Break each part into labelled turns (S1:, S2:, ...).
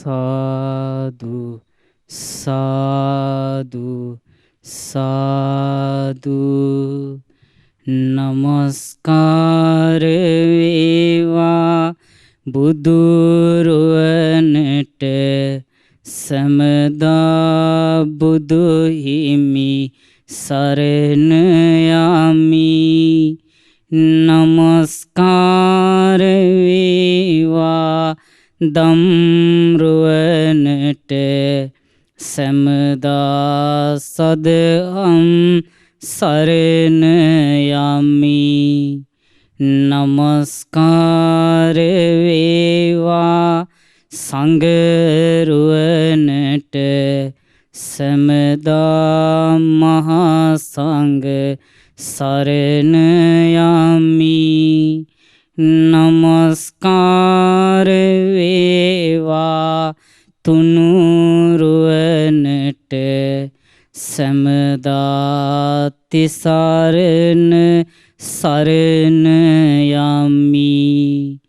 S1: සාදු සාදු සාදු නමස්කාර වේවා බුදුරුවනට සමදා බුදු හිමි සරණ යමි නමස්කාර වේවා දම්රුවනට සමදා සදහම් සරණ යමි නමස්කාර වේවා සංඝරුවනට සමදා මහා සංඝ සරණ යමි නමස්කාර වේවා තුනුරුවනට සමදා තිසරණ සරණ යමි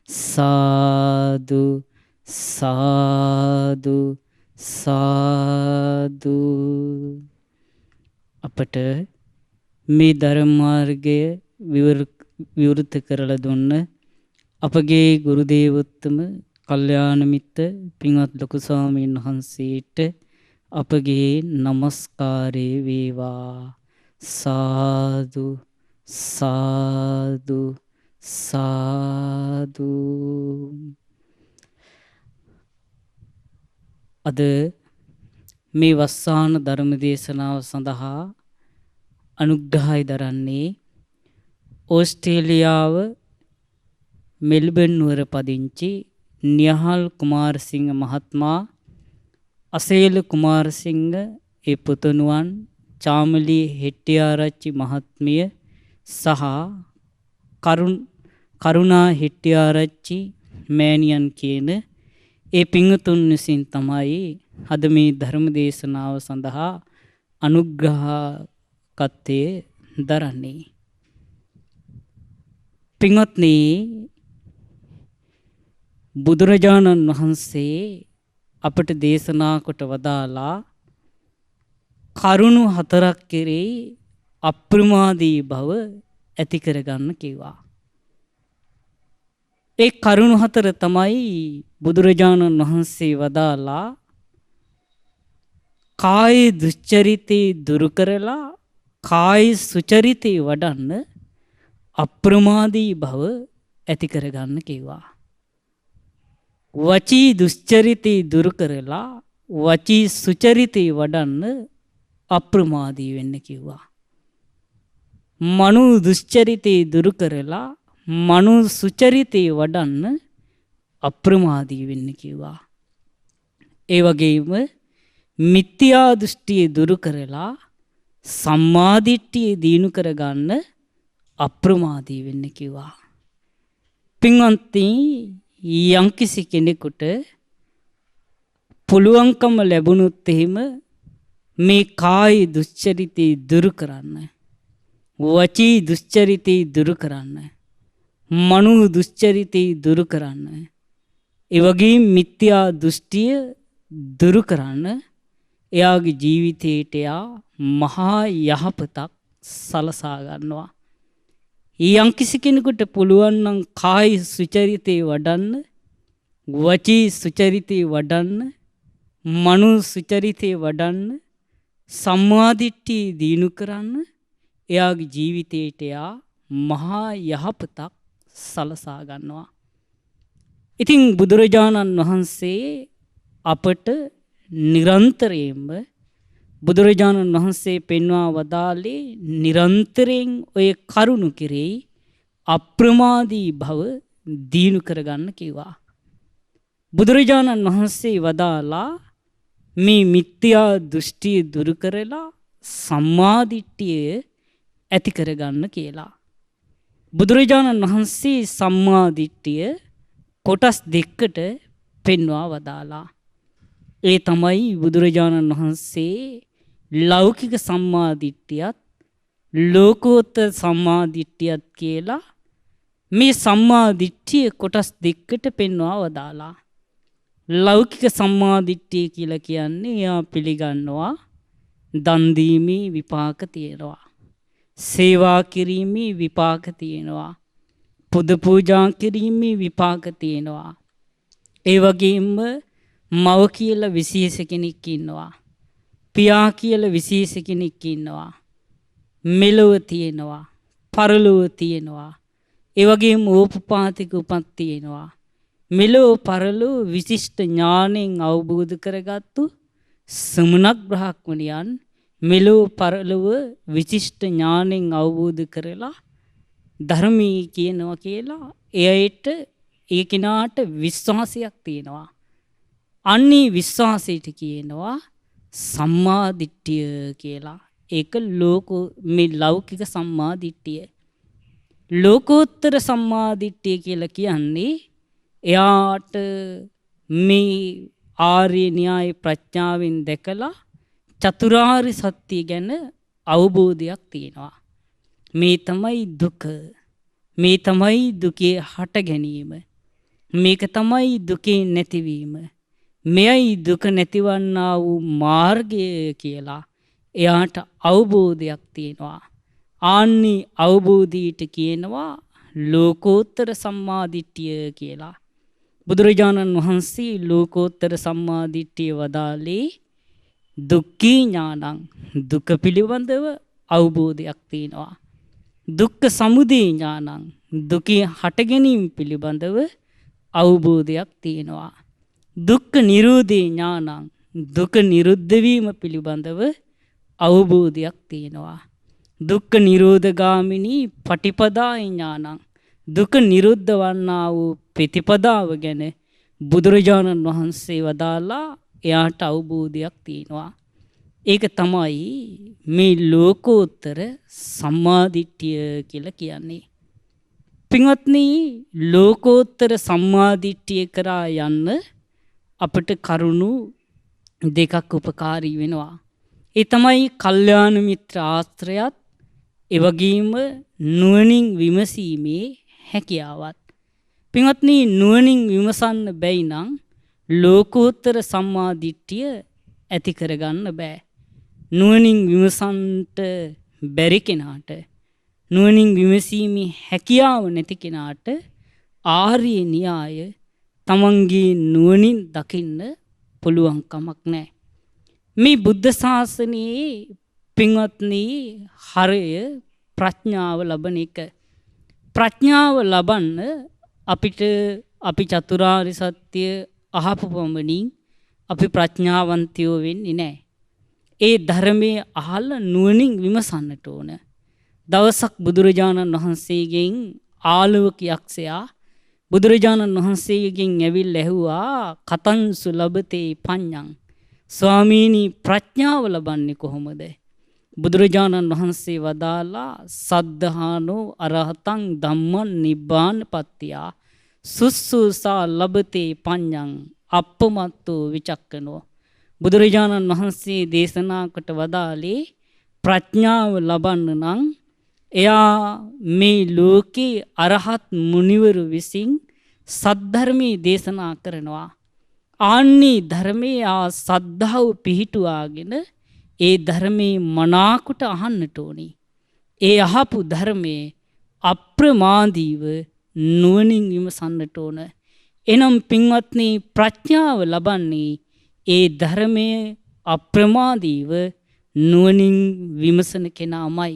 S1: සාදු සාදු සාදු අපට මේ ධර්ම මාර්ගය විවෘත කරලා දුන්න අපගේ ගුරු දේවෝත්තම කල්යාණ මිත්‍ර පින්වත් ලොකු ස්වාමීන් වහන්සේට අපගේ নমස්කාරේ වේවා සාදු සාදු සාදු අද මේ වස්සාන ධර්ම දේශනාව සඳහා අනුග්‍රහය දරන්නේ ඕස්ට්‍රේලියාව මෙල්බන් නුවර පදිංචි නිහාල් කුමාරසිංහ මහත්මයා අසේල කුමාරසිංහ ඒ පුතුණුවන් චාමලී හෙට්ටිආරච්චි මහත්මිය සහ කරුණා හෙට්ටිආරච්චි මෑණියන් කියන ඒ පින්තුන් විසින් තමයි අද මේ ධර්ම දේශනාව සඳහා අනුග්‍රහකත්වයේ දරන්නේ. පින්වත්නි, බුදුරජාණන් වහන්සේ අපට දේශනා කොට වදාලා කරුණු 4ක් කෙරෙහි අප්‍රමාදී බව ඇති කරගන්න කිව්වා. ඒ කරුණු 4 තමයි බුදුරජාණන් වහන්සේ වදාලා කාය දුස්චරිතේ දුරු කරලා කාය සුචරිතේ වඩන්න අප්‍රමාදී බව ඇති කරගන්න කිව්වා. වචී දුස්චරිතේ දුරු කරලා වචී සුචරිතේ වඩන්න අප්‍රමාදී වෙන්න කිව්වා. මනෝ දුස්චරිතේ දුරු කරලා මනෝ සුචරිතේ වඩන්න අප්‍රමාදී වෙන්න කිව්වා. ඒ වගේම මිත්‍යා දෘෂ්ටිය දුරු කරලා සම්මා දිට්ඨිය දිනු කරගන්න අප්‍රමාදී වෙන්න කිව්වා. පින්වත්නි, යම්කිසි කෙනෙකුට පුළුවන්කම ලැබුණොත් එහෙම මේ කාය දුස්චරිතේ දුරු කරන්න, වචී දුස්චරිතේ දුරු කරන්න, මනෝ දුස්චරිතේ දුරු කරන්න, ඒ වගේම මිත්‍යා දෘෂ්ටිය දුරු කරන්න එයාගේ ජීවිතයට මහා යහපතක් සලසා ගන්නවා. යම්කිසි කෙනෙකුට පුළුවන් නම් කාය සුචරිතේ වඩන්න, වචී සුචරිතේ වඩන්න, මනෝ සුචරිතේ වඩන්න, සම්මා දිට්ඨිය දිනු කරන්න එයාගේ ජීවිතයට මහා යහපතක් සලසා ගන්නවා. ඉතින් බුදුරජාණන් වහන්සේ අපට නිරන්තරයෙන්ම බුදුරජාණන් වහන්සේ පෙන්වා වදාළේ නිරන්තරයෙන් ඔය කරුණු කෙරෙහි අප්‍රමාදී භව දීනු කරගන්න කිව්වා. බුදුරජාණන් වහන්සේ වදාලා මේ මිත්‍යා දෘෂ්ටිය දුරු කරලා සම්මා දිට්ඨිය ඇති කරගන්න කියලා. බුදුරජාණන් වහන්සේ සම්මා දිට්ඨිය කොටස් දෙකකට පෙන්වා වදාලා. ඒ තමයි බුදුරජාණන් වහන්සේ ලෞකික සම්මා දිට්ඨියත් ලෝකෝත්තර සම්මා දිට්ඨියත් කියලා මේ සම්මා දිට්ඨිය කොටස් දෙකකට පෙන්වා වදාලා. ලෞකික සම්මාදිට්ඨිය කියලා කියන්නේ එයා පිළිගන්නවා දන් දීමේ විපාක තියෙනවා. සේවා කිරීමේ විපාක තියෙනවා. පුද පූජා කිරීමේ විපාක තියෙනවා. ඒ වගේම මව කියලා විශේෂ කෙනෙක් ඉන්නවා. පියා කියලා විශේෂ කෙනෙක් ඉන්නවා. මෙලොව තියෙනවා. පරලොව තියෙනවා. ඒ වගේම ඕපපාතික උපත් තියෙනවා. මෙලොව පරලොව විශිෂ්ට ඥාණයෙන් අවබෝධ කරගත්තු සමනක් බ්‍රහ්මණයන් මෙලොව පරලොව විශිෂ්ට ඥාණයෙන් අවබෝධ කරලා ධර්මී කියනවා කියලා එයට ඒ කෙනාට විශ්වාසයක් තියෙනවා. අන්නේ විශ්වාසයට කියනවා සම්මා දිට්ඨිය කියලා. ඒක මේ ලෞකික සම්මා දිට්ඨිය. ලෝකෝත්තර සම්මා දිට්ඨිය කියලා කියන්නේ එයාට මේ ආර්ය න්‍යාය ප්‍රඥාවෙන් දැකලා චතුරාර්ය සත්‍ය ගැන අවබෝධයක් තියෙනවා. මේ තමයි දුක. මේ තමයි දුකේ හට ගැනීම. මේක තමයි දුකේ නැතිවීම. මෙයයි දුක නැතිවන්නා වූ මාර්ගය කියලා එයාට අවබෝධයක් තියෙනවා. ආන්නේ අවබෝධයට කියනවා ලෝකෝත්තර සම්මාදිට්ඨිය කියලා. බුදුරජාණන් වහන්සේ ලෝකෝත්තර සම්මාදිට්ඨිය වදාළේ දුක්ඛී ඥානං, දුක පිළිබඳව අවබෝධයක් තියෙනවා. දුක්ඛ සමුදය ඥානං, දුකේ හට ගැනීම පිළිබඳව අවබෝධයක් තියෙනවා. දුක්ඛ නිරෝධේ ඥානං, දුක නිරුද්ධ වීම පිළිබඳව අවබෝධයක් තියෙනවා. දුක්ඛ නිරෝධගාමිනී පටිපදා ඥානං, දුක නිරුද්ධ වන්නා වූ ප්‍රතිපදාව ගැන බුදුරජාණන් වහන්සේ වදාලා එයාට අවබෝධයක් තියෙනවා. ඒක තමයි මේ ලෝකෝත්තර සම්මාදිට්ඨිය කියලා කියන්නේ. පින්වත්නි, ලෝකෝත්තර සම්මාදිට්ඨිය කරා යන්න අපට කරුණු දෙකක් උපකාරී වෙනවා. ඒ තමයි කල්යාණ මිත්‍ර ආශ්‍රයත්, ඒ වගේම නුවණින් විමසීමේ හැකියාවත්. පින්වත්නි, නුවණින් විමසන්න බැයි නම් ලෝකෝත්තර සම්මාදිට්ඨිය ඇති කරගන්න බෑ. නුවණින් විමසන්නට බැරි කෙනාට, නුවණින් විමසීමේ හැකියාව නැති කෙනාට ආර්ය න්‍යාය තමන්ගේ නුවණින් දකින්න පුළුවන් කමක් නැහැ. මේ බුද්ධ ශාසනයේ පින්වත්නි හරය ප්‍රඥාව ලබන එක. ප්‍රඥාව ලබන්න අපි චතුරාර්ය සත්‍ය අහපු පමණින් අපි ප්‍රඥාවන්තයෝ වෙන්නේ නැහැ. ඒ ධර්මයේ අහලා නුවණින් විමසන්නට ඕන. දවසක් බුදුරජාණන් වහන්සේගෙන් ආලවක යක්ෂයා බුදුරජාණන් වහන්සේගෙන් ඇවිල්ලා ඇහුවා කතංසු ලබතේ පඤ්ඤං, ස්වාමීනි ප්‍රඥාව ලබන්නේ කොහොමද? බුදුරජාණන් වහන්සේ වදාලා සද්ධානෝ අරහතං ධම්මං නිබ්බානපත්තියා සුස්සුසා ලබතේ පඤ්ඤං අප්පමත්තෝ විචක්කනෝ. බුදුරජාණන් වහන්සේ දේශනා කොට වදාළේ ප්‍රඥාව ලබන්න නම් එයා මේ ලෝකේ අරහත් මුනිවරු විසින් සද්ධර්මයේ දේශනා කරනවා. ආන්නේ ධර්මයේ සද්ධාව පිහිටුවාගෙන ඒ ධර්මයේ මනාකොට අහන්නට ඕනි. ඒ අහපු ධර්මයේ අප්‍රමාදීව නුවණින් විමසන්නට ඕන. එනම් පින්වත්නි, ප්‍රඥාව ලබන්නේ ඒ ධර්මයේ අප්‍රමාදීව නුවණින් විමසන කෙනාමයි.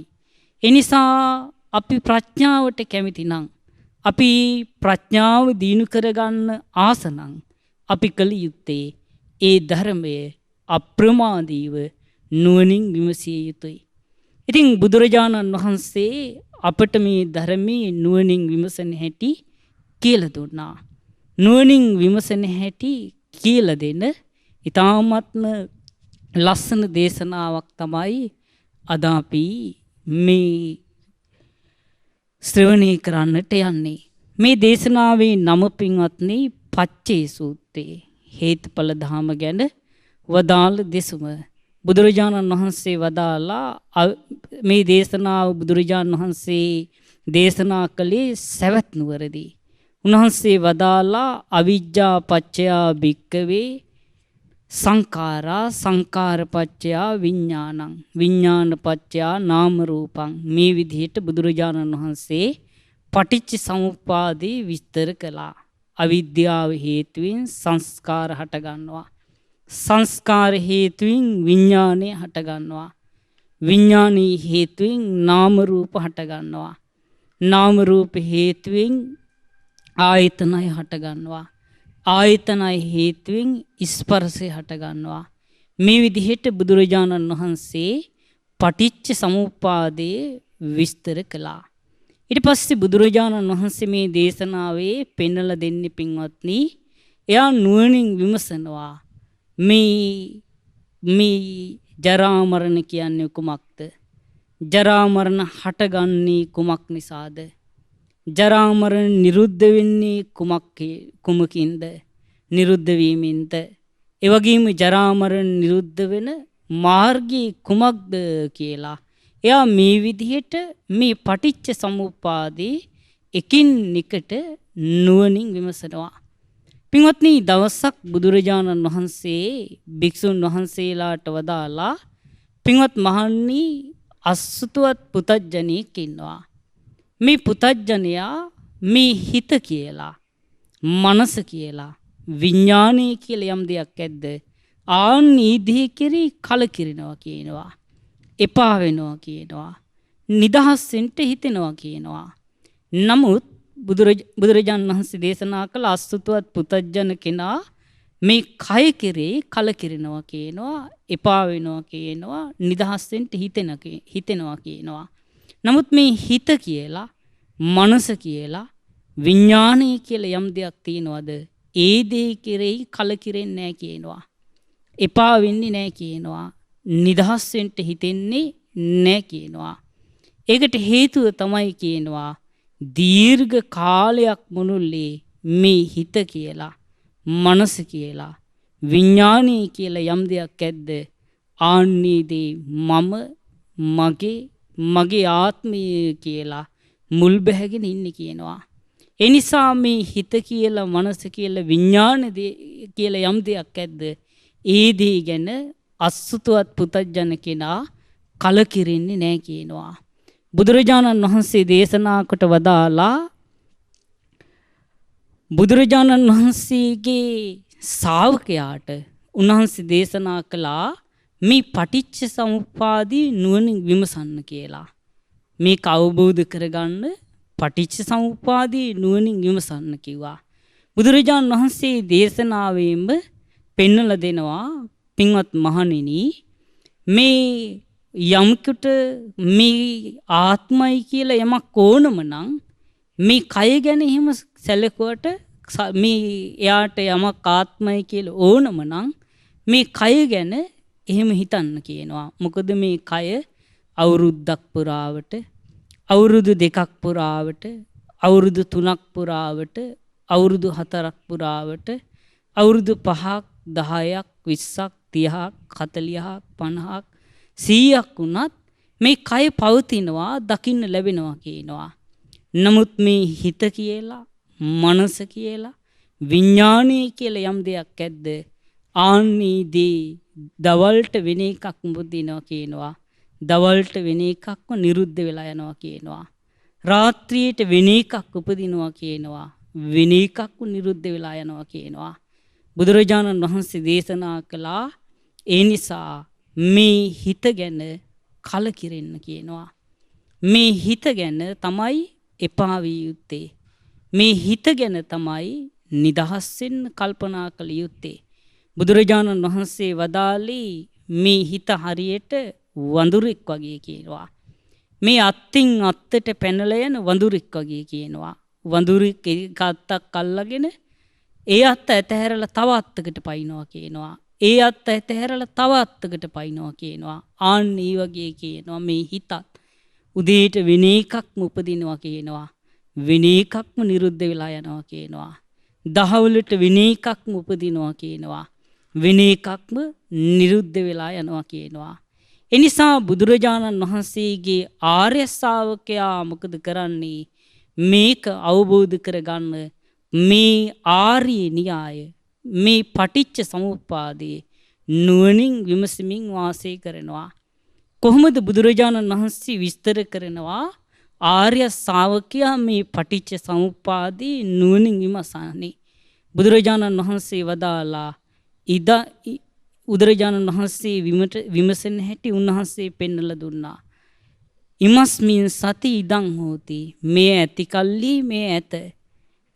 S1: එනිසා අපි ප්‍රඥාවට කැමති නම්, අපි ප්‍රඥාව දිනු කරගන්න ආස නම් අපි කළ යුත්තේ ඒ ධර්මයේ අප්‍රමාදීව නුවණින් විමසිය යුතුයි. ඉතින් බුදුරජාණන් වහන්සේ අපට මේ ධර්මයේ නුවණින් විමසන හැටි කියලා දුන්නා. නුවණින් විමසන හැටි කියලා දෙන ඊ타ත්ම ලස්සන දේශනාවක් තමයි අද අපි මේ ශ්‍රවණය කරන්නට යන්නේ. මේ දේශනාවේ නම පින්වත්නි පච්චේ සූත්‍රයේ හේතුඵල ධම ගැන වදාළ දෙසුම. බුදුරජාණන් වහන්සේ වදාලා මේ දේශනාව බුදුරජාණන් වහන්සේ දේශනා කළේ සවැත් නුවරදී. උන්වහන්සේ වදාලා අවිජ්ජා පච්චයා භික්කවේ සංඛාරා සංඛාර පච්චයා විඥානං විඥාන පච්චයා නාම රූපං මේ විදිහට බුදුරජාණන් වහන්සේ පටිච්ච සමුප්පාදේ විස්තර කළා. අවිද්‍යාව හේතුවෙන් සංස්කාර හට ගන්නවා. සංස්කාර හේතුවෙන් විඥානය හට ගන්නවා. විඥානී හේතුවෙන් නාම රූප හට ගන්නවා. නාම රූප හේතුවෙන් ආයතනය හට ගන්නවා. ආයතනය හේතුවෙන් ස්පර්ශය හට ගන්නවා. මේ විදිහට බුදුරජාණන් වහන්සේ පටිච්ච සමුප්පාදයේ විස්තර කළා. ඊට පස්සේ බුදුරජාණන් වහන්සේ මේ දේශනාවේ පෙන්වලා දෙන්නේ පින්වත්නි, එයා නුවණින් විමසනවා මේ ජරා මරණ කියන්නේ කුමක්ද? ජරා මරණ හටගන්නේ කුමක් නිසාද? ජරා මරණ නිරුද්ධ වෙන්නේ කුමකින්ද? නිරුද්ධ වීමෙන්ද? ඒ වගේම ජරා මරණ නිරුද්ධ වෙන මාර්ගය කුමක්ද කියලා එයා මේ විදිහට මේ පටිච්ච සමුප්පාදේ එකින් එකට නුවණින් විමසනවා. පින්වත්නි, දවසක් බුදුරජාණන් වහන්සේ භික්ෂුන් වහන්සේලාට වදාලා, පින්වත් මහණනි, අසුතවත් පුතජ්ජනෙක් ඉන්නවා. මේ පුතජ්ජනයා මේ හිත කියලා, මනස කියලා, විඥානය කියලා යම් දෙයක් ඇද්ද? ආන්නේ දෙහි කෙරෙහි කලකිරෙනවා කියනවා. එපා වෙනවා කියනවා. නිදහස් වෙන්න හිතෙනවා කියනවා. නමුත් බුදුරජාණන් වහන්සේ දේශනා කළ අසුතවත් පුතජ්ජන කෙනා මේ කය කෙරෙහි කලකිරෙනවා කියනවා, එපා වෙනවා කියනවා, නිදහස් වෙන්න හිතෙනවා කියනවා. නමුත් මේ හිත කියලා, මනස කියලා, විඥානය කියලා යම් දෙයක් තියෙනවද? ඒ දේ කෙරෙහි කලකිරෙන්නේ නැහැ කියනවා. එපා වෙන්නේ නැහැ කියනවා. නිදහස් වෙන්න හිතෙන්නේ නැහැ කියනවා. ඒකට හේතුව තමයි කියනවා, දීර්ඝ කාලයක් මුළුල්ලේ මේ හිත කියලා, මනස කියලා, විඥානය කියලා යම් දෙයක් ඇද්ද? ආන්නේදී මම, මගේ ආත්මය කියලා මුල් බැහැගෙන ඉන්නේ කියනවා. ඒ නිසා මේ හිත කියලා, මනස කියලා, විඥාන කියලා යම් දෙයක් ඇද්ද? ඒ දේ ගැන අසුතවත් පුතජන කෙනා කලකිරෙන්නේ නැහැ කියනවා. බුදුරජාණන් වහන්සේ දේශනා කොට වදාලා, බුදුරජාණන් වහන්සේගේ ශ්‍රාවකයාට උන්වහන්සේ දේශනා කළා මේ පටිච්ච සමුප්පාදී නුවණින් විමසන්න කියලා. මේක අවබෝධ කරගන්න පටිච්ච සමුප්පාදී නුවණින් විමසන්න කිව්වා. බුදුරජාණන් වහන්සේ දේශනාවෙම පෙන්වලා දෙනවා, පින්වත් මහණෙනි, මේ යම්කට මේ ආත්මයි කියලා යමක් ඕනම නම් මේ කය ගැන එහෙම සැලකුවට, මේ එයාට යමක් ආත්මයි කියලා ඕනම නම් මේ කය ගැන එහෙම හිතන්න කියනවා. මොකද මේ කය අවුරුද්දක් පුරාවට, අවුරුදු 2ක් පුරාවට, අවුරුදු 3ක් පුරාවට, අවුරුදු 4ක් පුරාවට, අවුරුදු 5ක් 10ක් 20ක් 30ක් 40ක් 50ක් 100ක් වුණත් මේ කය පවතිනවා, දකින්න ලැබෙනවා කියනවා. නමුත් මේ හිත කියලා, මනස කියලා, විඥානය කියලා යම් දෙයක් ඇද්ද? ආන්නේදී දවල්ට වෙන එකක් මුදිනවා කියනවා. දවල්ට වෙන එකක්ම නිරුද්ධ වෙලා යනවා කියනවා. රාත්‍රියේට වෙන එකක් උපදිනවා කියනවා. වෙන එකක්ම නිරුද්ධ වෙලා යනවා කියනවා. බුදුරජාණන් වහන්සේ දේශනා කළා, ඒ නිසා මේ හිත ගැන කලකිරෙන්න කියනවා. මේ හිත ගැන තමයි එපා විය යුත්තේ. මේ හිත ගැන තමයි නිදහස් වෙන්න කල්පනා කළ යුත්තේ. බුදුරජාණන් වහන්සේ වදාළේ මේ හිත හරියට වඳුරෙක් වගේ කියනවා. මේ අත්ින් අත්තට පැනලා යන වඳුරෙක් වගේ කියනවා. වඳුරෙක් එක අත්තක් අල්ලගෙන ඒ අත්ත ඇතහැරලා තව අත්තකට පයින්නවා කියනවා. ඒ අත්ත ඇතහැරලා තව අත්තකට පයින්නවා කියනවා. ආන්න ඒ වගේ කියනවා මේ හිතත් උදේට වෙන එකක්ම උපදිනවා කියනවා. වෙන එකක්ම නිරුද්ධ වෙලා යනවා කියනවා. දහවලට වෙන එකක්ම උපදිනවා කියනවා. වෙන එකක්ම නිරුද්ධ වෙලා යනවා කියනවා. එනිසා බුදුරජාණන් වහන්සේගේ ආර්ය ශ්‍රාවකයා මොකද කරන්නේ? මේක අවබෝධ කරගන්න මේ ආර්ය න්‍යාය මේ පටිච්ච සමුප්පාදයේ නුවණින් විමසමින් වාසය කරනවා. කොහොමද බුදුරජාණන් වහන්සේ විස්තර කරනවා ආර්ය ශ්‍රාවකයා මේ පටිච්ච සමුප්පාදයේ නුවණින් විමසන්නේ. බුදුරජාණන් වහන්සේ වදාලා බුදුරජාණන් වහන්සේ විමසන හැටි උන්වහන්සේ පෙන්වලා දුන්නා. ඉමස්මින් සති ඉදං හෝති. මේ ඇති කල්ලි මේ ඇත.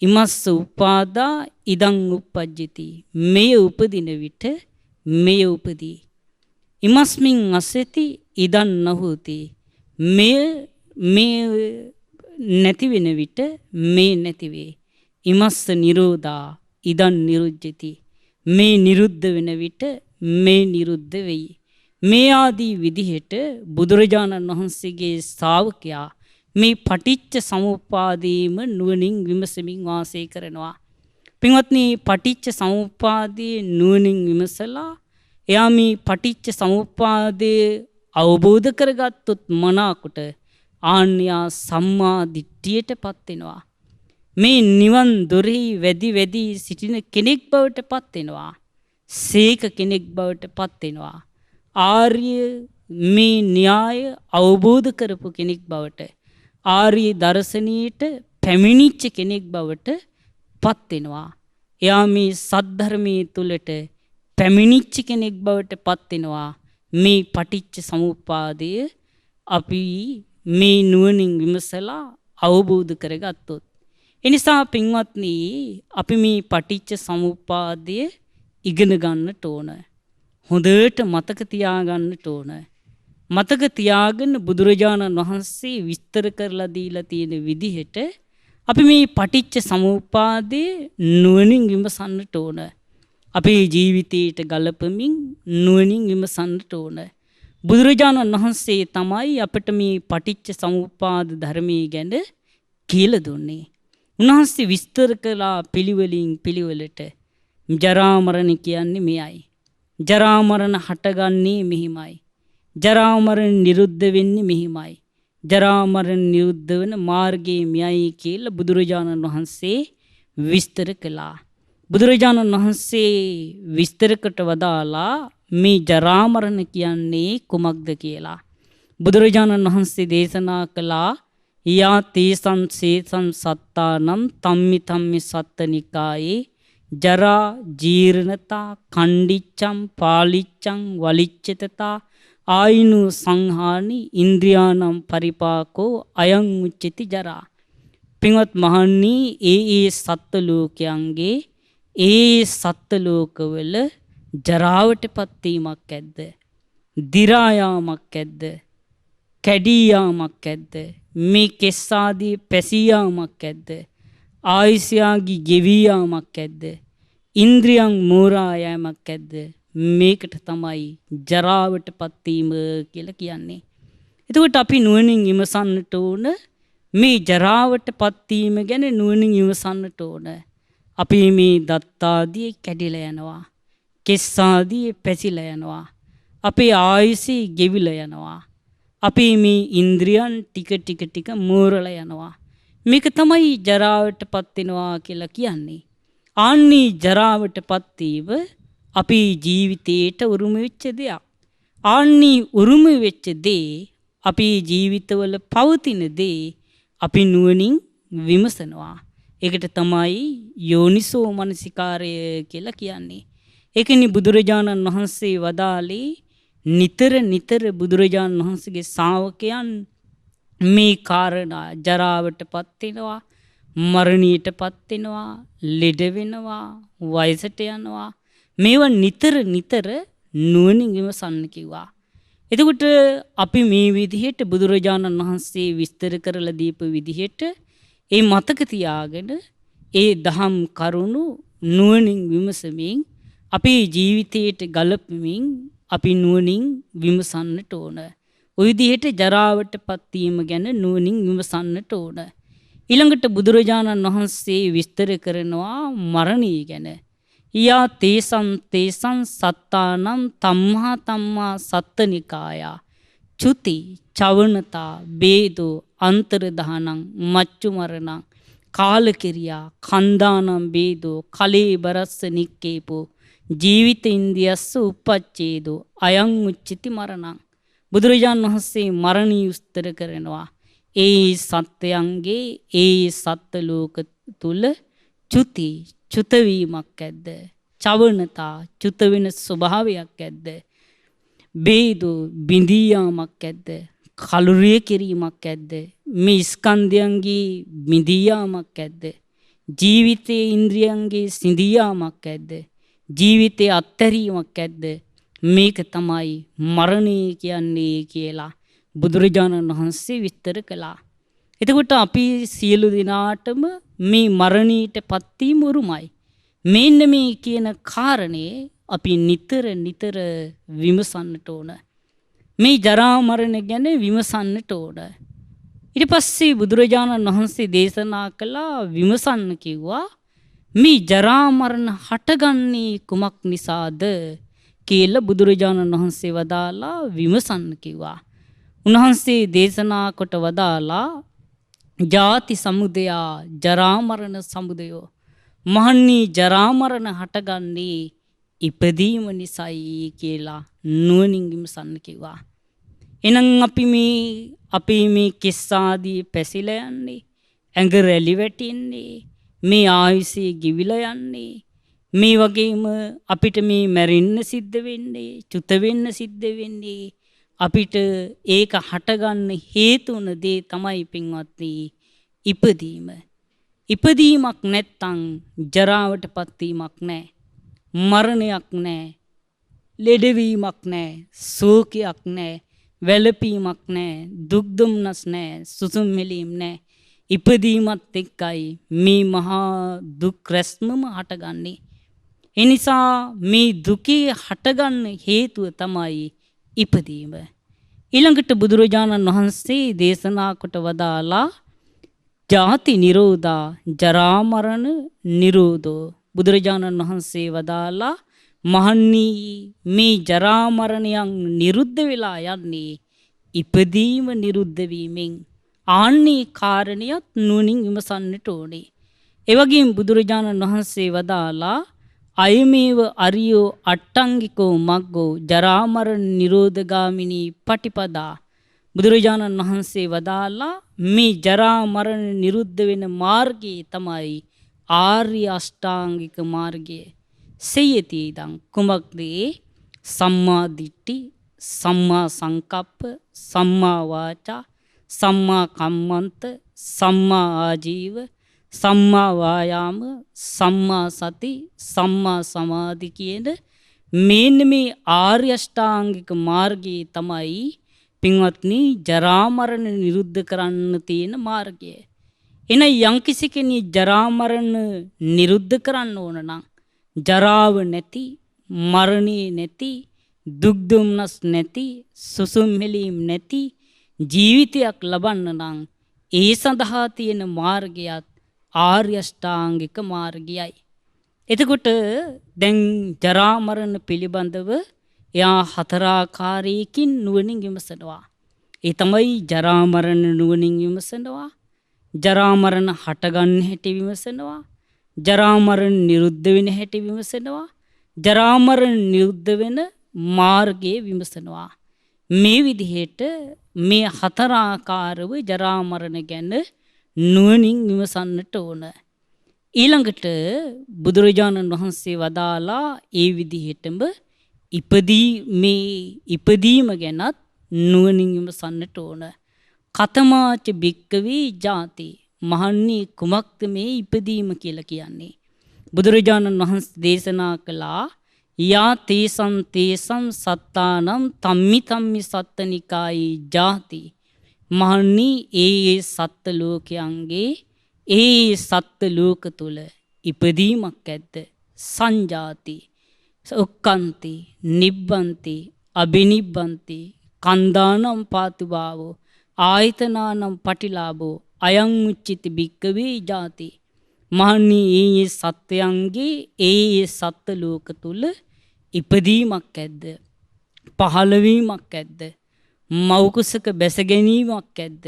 S1: ඉමස්ස උපාදා ඉදං උප්පජ්ජති. මෙය උපදින විට මෙය උපදී. ඉමස්මින් අසති ඉදං නහෝති. මේ නැති වෙන විට මේ නැති වේ. ඉමස්ස නිරෝධා ඉදං නිරුජ්ජති. මේ නිරුද්ධ වෙන විට මේ නිරුද්ධ වෙයි. මේ ආදී විදිහට බුදුරජාණන් වහන්සේගේ ශ්‍රාවකයා මේ පටිච්ච සමුප්පාදයේම නුවණින් විමසමින් වාසය කරනවා. පින්වත්නි, පටිච්ච සමුප්පාදයේ නුවණින් විමසලා එයා මේ පටිච්ච සමුප්පාදයේ අවබෝධ කරගත්තොත් මනාකොට ආන්‍යා සම්මා දිට්ඨියටපත් වෙනවා. මේ නිවන් දොරෙහි වැඩි සිටින කෙනෙක් බවට පත් වෙනවා. සීක කෙනෙක් බවට පත් වෙනවා. ආර්ය මේ න්‍යාය අවබෝධ කරපු කෙනෙක් බවට, ආර්ය දර්ශනීයට පැමිණිච්ච කෙනෙක් බවට පත් වෙනවා. එයා මේ සද්ධර්මයේ තුලට පැමිණිච්ච කෙනෙක් බවට පත් වෙනවා. මේ පටිච්ච සමුප්පාදය අපි මේ නුවණින් විමසලා අවබෝධ කරගත්තොත්. එනිසා පින්වත්නි, අපි මේ පටිච්ච සමුප්පාදය ඉගෙන ගන්නට ඕන. හොඳට මතක තියාගන්නට ඕන. මතක තියාගෙන බුදුරජාණන් වහන්සේ විස්තර කරලා දීලා තියෙන විදිහට අපි මේ පටිච්ච සමුප්පාදයේ නුවණින් විමසන්නට ඕන. අපේ ජීවිතයට ගලපමින් නුවණින් විමසන්නට ඕන. බුදුරජාණන් වහන්සේ තමයි අපට මේ පටිච්ච සමුප්පාද ධර්මයේ ගැන කියලා දුන්නේ. උන්වහන්සේ විස්තර කළා පිළිවෙලට. ජරා මරණ කියන්නේ මෙයයි. ජරා මරණ හටගන්නේ මෙහිමයි. ජරා මරණ නිරුද්ධ වෙන්නේ මෙහිමයි. ජරා මරණ නිරුද්ධ වෙන මාර්ගයේ මෙයයි කියලා බුදුරජාණන් වහන්සේ විස්තර කළා. බුදුරජාණන් වහන්සේ විස්තරකට වදාලා මේ ජරා මරණ කියන්නේ කුමක්ද කියලා. බුදුරජාණන් වහන්සේ දේශනා කළා යා තේසං සේසං සත්තානම් තම්මි සත්තනිකායේ ජරා ජීර්ණතා කණ්ඩිච්ඡම් පාලිච්ඡම් වලිච්ඡතතා ආයිනු සංහානි ඉන්ද්‍රියානම් පරිපාකෝ අයං උච්චති ජරා. පින්වත් මහණනි, ඒ සත්ත්ව ලෝකයන්ගේ ඒ සත්ත්ව ලෝකවල ජරාවටපත් වීමක් ඇද්ද? දිරා යාමක් ඇද්ද? කැඩී යාමක් ඇද්ද? මේ කෙස් ආදී පැසී යාමක් ඇද්ද? ආයුෂයාගේ ගෙවී යාමක් ඇද්ද? ඉන්ද්‍රියන් මෝරා යාමක් ඇද්ද? මේකට තමයි ජරාවටපත් වීම කියලා කියන්නේ. එතකොට අපි නුවණින් විමසන්නට ඕන. මේ ජරාවටපත් වීම ගැන නුවණින් විමසන්නට ඕන. අපි මේ දත් ආදී කැඩිලා යනවා. කෙස් ආදී පැසිලා යනවා. අපේ ආයුෂය ගෙවිලා යනවා. අපි මේ ඉන්ද්‍රියන් ටික මෝරලා යනවා. මේක තමයි ජරාවටපත් වෙනවා කියලා කියන්නේ. ආන්නේ ජරාවටපත් වීම අපේ ජීවිතේට උරුම වෙච්ච දෙයක්. ආන්නේ උරුම වෙච්ච දේ අපේ ජීවිතවල පවතින දේ අපි නුවණින් විමසනවා. ඒකට තමයි යෝනිසෝ මනසිකාරය කියලා කියන්නේ. ඒකනි බුදුරජාණන් වහන්සේ වදාළේ නිතර බුදුරජාණන් වහන්සේගේ ශ්‍රාවකයන් මේ කාරණා ජරාවටපත් වෙනවා, මරණයටපත් වෙනවා, ලෙඩ වෙනවා, වයසට යනවා. මේවා නිතර නුවණින් විමසන්න කිව්වා. එතකොට අපි මේ විදිහට බුදුරජාණන් වහන්සේ විස්තර කරලා දීපු විදිහට ඒ මතක තියාගෙන ඒ දහම් කරුණු නුවණින් විමසමින් අපේ ජීවිතයට ගලපමින් අපි නුවණින් විමසන්නට ඕන. ওই විදිහට ජරාවටපත් වීම ගැන නුවණින් විමසන්නට ඕන. ඊළඟට බුදුරජාණන් වහන්සේ විස්තර කරනවා මරණය ගැන. යා තේසං සත්තානම් තම්මා සත්තනිකායා චුති චවනතා බේදෝ අන්තර්දහනං මච්චු මරණං කාලකිරියා කන්දානම් බේදෝ කලේ බරස්ස නික්කේපෝ ජීවිත ඉන්දියස්ස උපච්චේදෝ අයං උච්චිති මරණං. බුදුරජාණන් වහන්සේ මරණී විස්තර කරනවා. ඒ සත්‍යයන්ගේ ඒ සත්ත්ව ලෝක තුල චුතවීමක් ඇද්ද? චවනතා චුත වෙන ස්වභාවයක් ඇද්ද? බේදෝ බිඳියාමක් ඇද්ද? කලුරිය කිරීමක් ඇද්ද? මේ ස්කන්ධයන්ගේ බිඳියාමක් ඇද්ද? ජීවිතයේ ඉන්ද්‍රියන්ගේ සිඳියාමක් ඇද්ද? ජීවිතයේ අත්හැරීමක් ඇද්ද? මේක තමයි මරණය කියන්නේ කියලා බුදුරජාණන් වහන්සේ විස්තර කළා. එතකොට අපි සියලු දෙනාටම මේ මරණයට පත්වීම උරුමයි. මෙන්න මේ කියන කාරණේ අපි නිතර විමසන්නට ඕන. මේ ජරා මරණ ගැන විමසන්නට ඕන. ඊට පස්සේ බුදුරජාණන් වහන්සේ දේශනා කළා විමසන්න කිව්වා මේ ජරා මරණ හටගන්නේ කුමක් නිසාද කියලා බුදුරජාණන් වහන්සේ වදාලා විමසන්න කිව්වා. උන්වහන්සේ දේශනා කොට වදාලා ජාති සමුදයා ජරා මරණ සමුදයෝ. මහන්නේ ජරා මරණ හටගන්නේ ඉපදීම නිසායි කියලා නුවණින් විමසන්න කිව්වා. එහෙනම් අපි මේ කෙස්සාදී පැසිලා යන්නේ, ඇඟ රැලි වැටෙන්නේ, මේ ආයුෂය ගිවිලා යන්නේ, මේ වගේම අපිට මේ මැරෙන්න සිද්ධ වෙන්නේ, චුත වෙන්න සිද්ධ වෙන්නේ අපිට ඒක හටගන්න හේතු වන දේ තමයි පින්වත්නි ඉපදීම. ඉපදීමක් නැත්තම් ජරාවටපත් වීමක් නැහැ. මරණයක් නැහැ. ලෙඩවීමක් නැහැ. ශෝකයක් නැහැ. වැළපීමක් නැහැ. දුක් දුම්නස් නැහැ. සුසුම් මෙලීම් නැහැ. ඉපදීමත් එක්කයි මේ මහා දුක් රැස්මම හටගන්නේ. ඒ නිසා මේ දුකේ හටගන්න හේතුව තමයි ඉපදීම. ඊළඟට බුදුරජාණන් වහන්සේ දේශනා කොට වදාලා ජාති නිරෝධා ජරා මරණ නිරෝධෝ. බුදුරජාණන් වහන්සේ වදාලා මහන්නී මේ ජරා මරණයන් නිරුද්ධ වෙලා යන්නේ ඉපදීම නිරුද්ධ වීමෙන්. ආන්නේ කාරණියත් නුවණින් විමසන්නට ඕනේ. ඒ වගේම බුදුරජාණන් වහන්සේ වදාලා අයමේව අරියෝ අට්ටංගිකෝ මග්ගෝ ජරා මරණ නිරෝධගාමිනී පටිපදා. බුදුරජාණන් වහන්සේ වදාලා මේ ජරා මරණ නිරුද්ධ වෙන මාර්ගය තමයි ආර්ය අෂ්ටාංගික මාර්ගය. සේයති ඉදං කුමක්ද? සම්මා දිට්ඨි, සම්මා සංකප්ප, සම්මා වාචා, සම්මා කම්මන්ත, සම්මා ආජීව, සම්මා වායාම, සම්මා සති, සම්මා සමාධි කියන මෙන්න මේ ආර්ය අෂ්ටාංගික මාර්ගයේ තමයි පින්වත්නි ජරා මරණ නිරුද්ධ කරන්න තියෙන මාර්ගය. එන යම්කිසි කෙනෙක් ජරා මරණ නිරුද්ධ කරන්න ඕන නම් ජරාව නැති, මරණේ නැති, දුක් දුම්නස් නැති, සුසුම් මෙලීම් නැති ජීවිතයක් ලබන්න නම් ඒ සඳහා තියෙන මාර්ගයත් ආර්ය අෂ්ටාංගික මාර්ගයයි. එතකොට දැන් ජරා මරණ පිළිබඳව එයා හතරාකාරයකින් නුවණින් විමසනවා. ඒ තමයි ජරා මරණ නුවණින් විමසනවා, ජරා මරණ හටගන්න හැටි විමසනවා, ජරා මරණ නිරුද්ධ වෙන හැටි විමසනවා, ජරා මරණ නිරුද්ධ වෙන මාර්ගය විමසනවා. මේ විදිහට මේ හතරාකාරව ජරා මරණ ගැන නුවණින් විමසන්නට ඕන. ඊළඟට බුදුරජාණන් වහන්සේ වදාලා ඒ විදිහටම ඉපදීම ගැනත් නුවණින් විමසන්නට ඕන. කතමාච භික්කවේ ජාති. මහන්නේ කුමක්ද මේ ඉපදීම කියලා කියන්නේ? බුදුරජාණන් වහන්සේ දේශනා කළා යා තේසං සත්තානම් තම්මි සත්තනිකායි ජාති. මහන්නේ ඒ සත්ත්ව ලෝකයන්ගේ ඒ සත්ත්ව ලෝක තුල ඉපදීමක් ඇද්ද? සංජාති, උක්කන්ති, නිබ්බන්ති, අබිනිබ්බන්ති, කන්දානම් පාතුභාවෝ, ආයතනානම් පටිලාභෝ, අයං උච්චිත භික්කවේ ජාති. මහන්නේ ඒ සත්‍යයන්ගේ ඒ සත්ත්ව ලෝක තුල ඉපදීමක් ඇද්ද? පහළවීමක් ඇද්ද? මව් කුසක බැස ගැනීමක් ඇද්ද?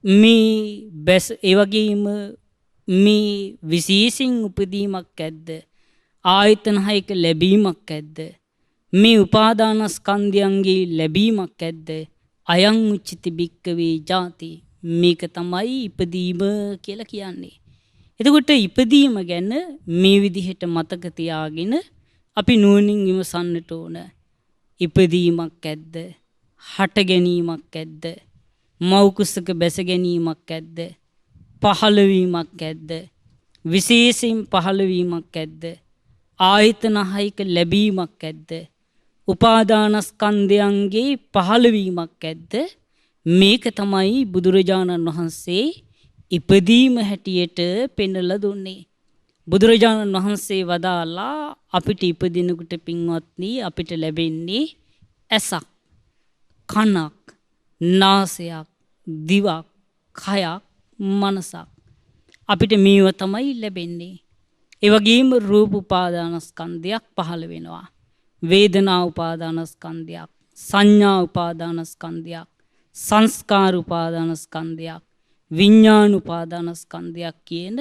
S1: මේ බැස ඒ වගේම මේ විශේෂයෙන් උපදීමක් ඇද්ද? ආයතන හයක ලැබීමක් ඇද්ද? මේ උපාදානස්කන්ධයන්ගේ ලැබීමක් ඇද්ද? අයං උච්චති භික්කවේ ජාති. මේක තමයි ඉපදීම කියලා කියන්නේ. එතකොට ඉපදීම ගැන මේ විදිහට මතක තියාගෙන අපි නුවණින් විමසන්නට ඕන. ඉපදීමක් ඇද්ද? හට ගැනීමක් ඇද්ද? මව් කුසක බැස ගැනීමක් ඇද්ද? පහළවීමක් ඇද්ද? විශේෂයෙන් පහළවීමක් ඇද්ද? ආයතන හයක ලැබීමක් ඇද්ද? උපාදානස්කන්ධයන්ගේ පහළවීමක් ඇද්ද? මේක තමයි බුදුරජාණන් වහන්සේ ඉපදීම හැටියට පෙන්වලා දුන්නේ. බුදුරජාණන් වහන්සේ වදාලා අපිට ඉපදිනකොට පින්වත්නි අපිට ලැබෙන්නේ ඇසක්, කනක්, නාසයක්, දිවක්, කයක්, මනසක්. අපිට මේව තමයි ලැබෙන්නේ. ඒ වගේම රූප උපාදානස්කන්ධයක් පහළ වෙනවා. වේදනා උපාදානස්කන්ධයක්, සංඥා උපාදානස්කන්ධයක්, සංස්කාර උපාදානස්කන්ධයක්, විඥාන උපාදානස්කන්ධයක් කියන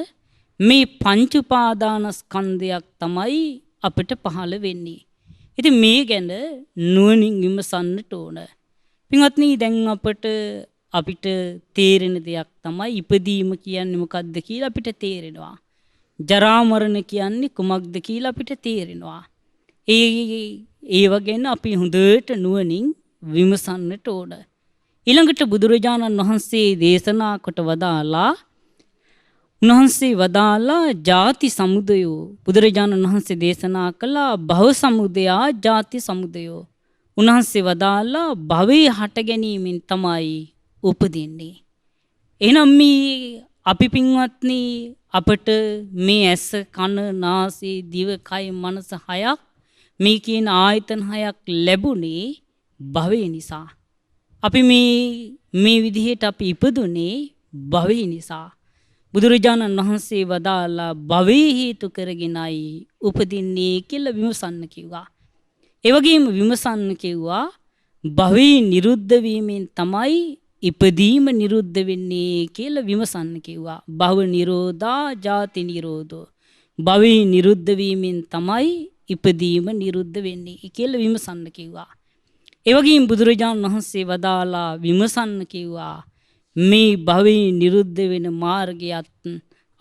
S1: මේ පංච උපාදානස්කන්ධයක් තමයි අපිට පහළ වෙන්නේ. ඉතින් මේ ගැන නුවණින් විමසන්නට ඕන. පින්වත්නි දැන් අපිට තේරෙන දෙයක් තමයි ඉපදීම කියන්නේ මොකක්ද කියලා අපිට තේරෙනවා. ජරා මරණ කියන්නේ කුමක්ද කියලා අපිට තේරෙනවා. ඒව ගැන අපි හොඳට නුවණින් විමසන්නට ඕන. ඊළඟට බුදුරජාණන් වහන්සේ දේශනා කොට වදාලා ජාති සමුදයෝ. බුදුරජාණන් වහන්සේ දේශනා කළා භව සමුදයා ජාති සමුදයෝ. උන්වහන්සේ වදාලා භවයේ හට ගැනීමෙන් තමයි උපදින්නේ. එහෙනම් මේ අපි පින්වත්නි අපට මේ ඇස කන නාසය දිව කය මනස හයක් මේ කියන ආයතන හයක් ලැබුණේ භවය නිසා. අපි මේ විදිහට අපි ඉපදුනේ භවය නිසා. බුදුරජාණන් වහන්සේ වදාලා භවයේ හේතු කරගෙනයි උපදින්නේ කියලා විමසන්න කිව්වා. ඒ වගේම විමසන්න කිව්වා භවයේ නිරුද්ධ වීමෙන් තමයි ඉපදීම නිරුද්ධ වෙන්නේ කියලා විමසන්න කිව්වා. භව නිරෝධා ජාති නිරෝධෝ. භවයේ නිරුද්ධ වීමෙන් තමයි ඉපදීම නිරුද්ධ වෙන්නේ කියලා විමසන්න කිව්වා. ඒ වගේම බුදුරජාණන් වහන්සේ වදාලා විමසන්න කිව්වා මේ භවයේ නිරුද්ධ වෙන මාර්ගයත්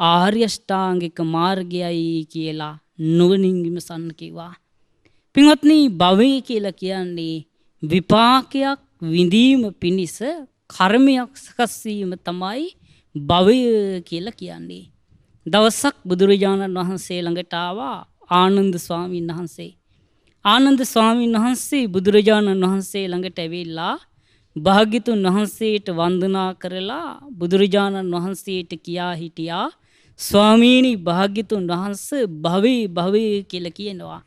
S1: ආර්ය අෂ්ටාංගික මාර්ගයයි කියලා නුවණින් විමසන්න කිව්වා. පින්වත්නි භවය කියලා කියන්නේ විපාකයක් විඳීම පිණිස කර්මයක් සකස් වීම තමයි භවය කියලා කියන්නේ. දවසක් බුදුරජාණන් වහන්සේ ළඟට ආවා ආනන්ද ස්වාමීන් වහන්සේ. ආනන්ද ස්වාමීන් වහන්සේ බුදුරජාණන් වහන්සේ ළඟට ඇවිල්ලා භාග්‍යතුන් වහන්සේට වන්දනා කරලා බුදුරජාණන් වහන්සේට කියා හිටියා ස්වාමීනි භාග්‍යතුන් වහන්සේ භවේ කියලා කියනවා.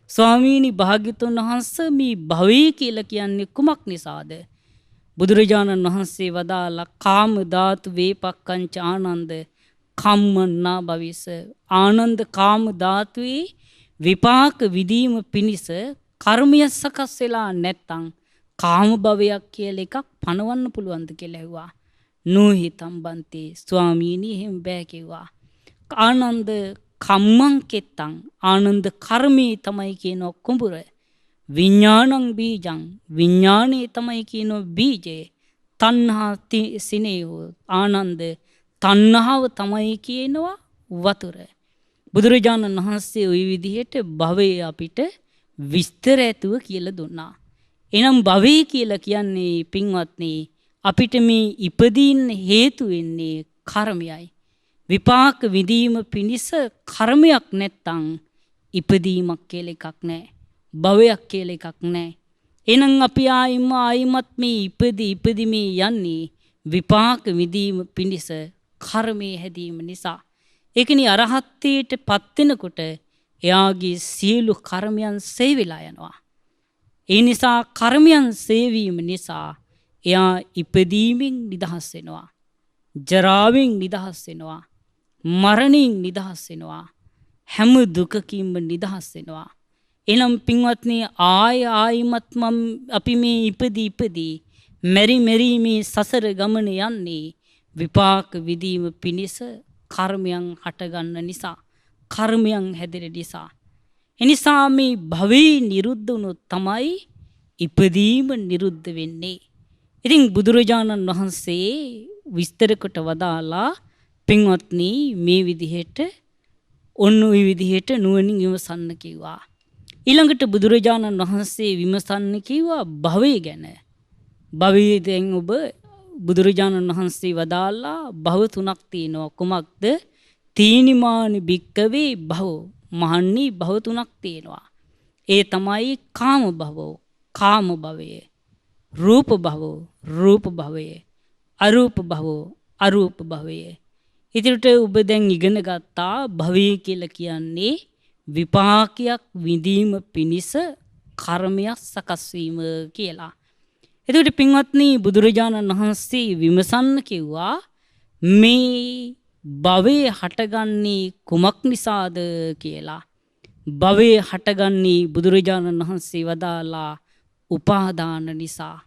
S1: ස්වාමීනි භාග්‍යතුන් වහන්සේ මේ භවය කියලා කියන්නේ කුමක් නිසාද? බුදුරජාණන් වහන්සේ වදාලා කාම ධාතු වේපක්කංච ආනන්ද කම්මන්නා භවිස. ආනන්ද කාම ධාතුවේ විපාක විදීම පිණිස කර්මය සකස් වෙලා නැත්තම් කාම භවයක් කියලා එකක් පනවන්න පුළුවන්ද කියලා ඇහුවා. නෝහිතම් බන්තේ ස්වාමීනි එහෙම බෑ කිව්වා. ආනන්ද කම්මං කෙත්තං ආනන්ද කර්මී තමයි කියන කුඹුර. විඥානං බීජං විඥානේ තමයි කියන බීජේ. තණ්හා සිනේහෝ ආනන්ද තණ්හාව තමයි කියනවා වතුර. බුදුරජාණන් වහන්සේ ওই විදිහට භවය අපිට විස්තර ඇතුව කියලා දුන්නා. එනම් භවය කියලා කියන්නේ පින්වත්නි අපිට මේ ඉපදීන්න හේතු වෙන්නේ කර්මයයි. විපාක විදීම පිණිස කර්මයක් නැත්තම් ඉපදීමක් කියලා එකක් නැහැ. භවයක් කියලා එකක් නැහැ. එහෙනම් අපි ආයිමත් මේ ඉපදි මේ යන්නේ විපාක විදීම පිණිස කර්මයේ හැදීම නිසා. ඒකනේ අරහත්ත්වයට පත් වෙනකොට එයාගේ සියලු කර්මයන් සේවිලා යනවා. ඒ නිසා කර්මයන් සේවීම නිසා එයා ඉපදීමෙන් නිදහස් වෙනවා. ජරාවෙන් නිදහස් වෙනවා. මරණයෙන් නිදහස් වෙනවා. හැම දුකකින්ම නිදහස් වෙනවා. එනම් පින්වත්නි ආයිමත් අපි මේ ඉපදී මෙරි මේ සසර ගමන යන්නේ විපාක විදීම පිණිස කර්මයන් හටගන්න නිසා, කර්මයන් හැදෙන නිසා. එනිසා මේ භවයේ නිරුද්ධ වුණොත් තමයි ඉපදීම නිරුද්ධ වෙන්නේ. ඉතින් බුදුරජාණන් වහන්සේ විස්තර කොට වදාලා පින්වත්නි මේ විදිහට ඔන්න ඔය විදිහට නුවණින් විමසන්න කිව්වා. ඊළඟට බුදුරජාණන් වහන්සේ විමසන්න කිව්වා භවය ගැන. භවයේ දැන් ඔබ බුදුරජාණන් වහන්සේ වදාලා භව තුනක් තියෙනවා. කුමක්ද? තීනිමානි භික්කවේ භව. මහන්නි භව තුනක් තියෙනවා. ඒ තමයි කාම භවෝ, කාම භවය. රූප භවෝ, රූප භවය. අරූප භවෝ, අරූප භවය. ඉතින්ට ඔබ දැන් ඉගෙන ගත්තා භවය කියලා කියන්නේ විපාකයක් විඳීම පිණිස කර්මයක් සකස් වීම කියලා. එතකොට පින්වත්නි බුදුරජාණන් වහන්සේ විමසන්න කිව්වා මේ භවයේ හටගන්නේ කුමක් නිසාද කියලා. භවයේ හටගන්නේ බුදුරජාණන් වහන්සේ වදාලා උපාදාන නිසා.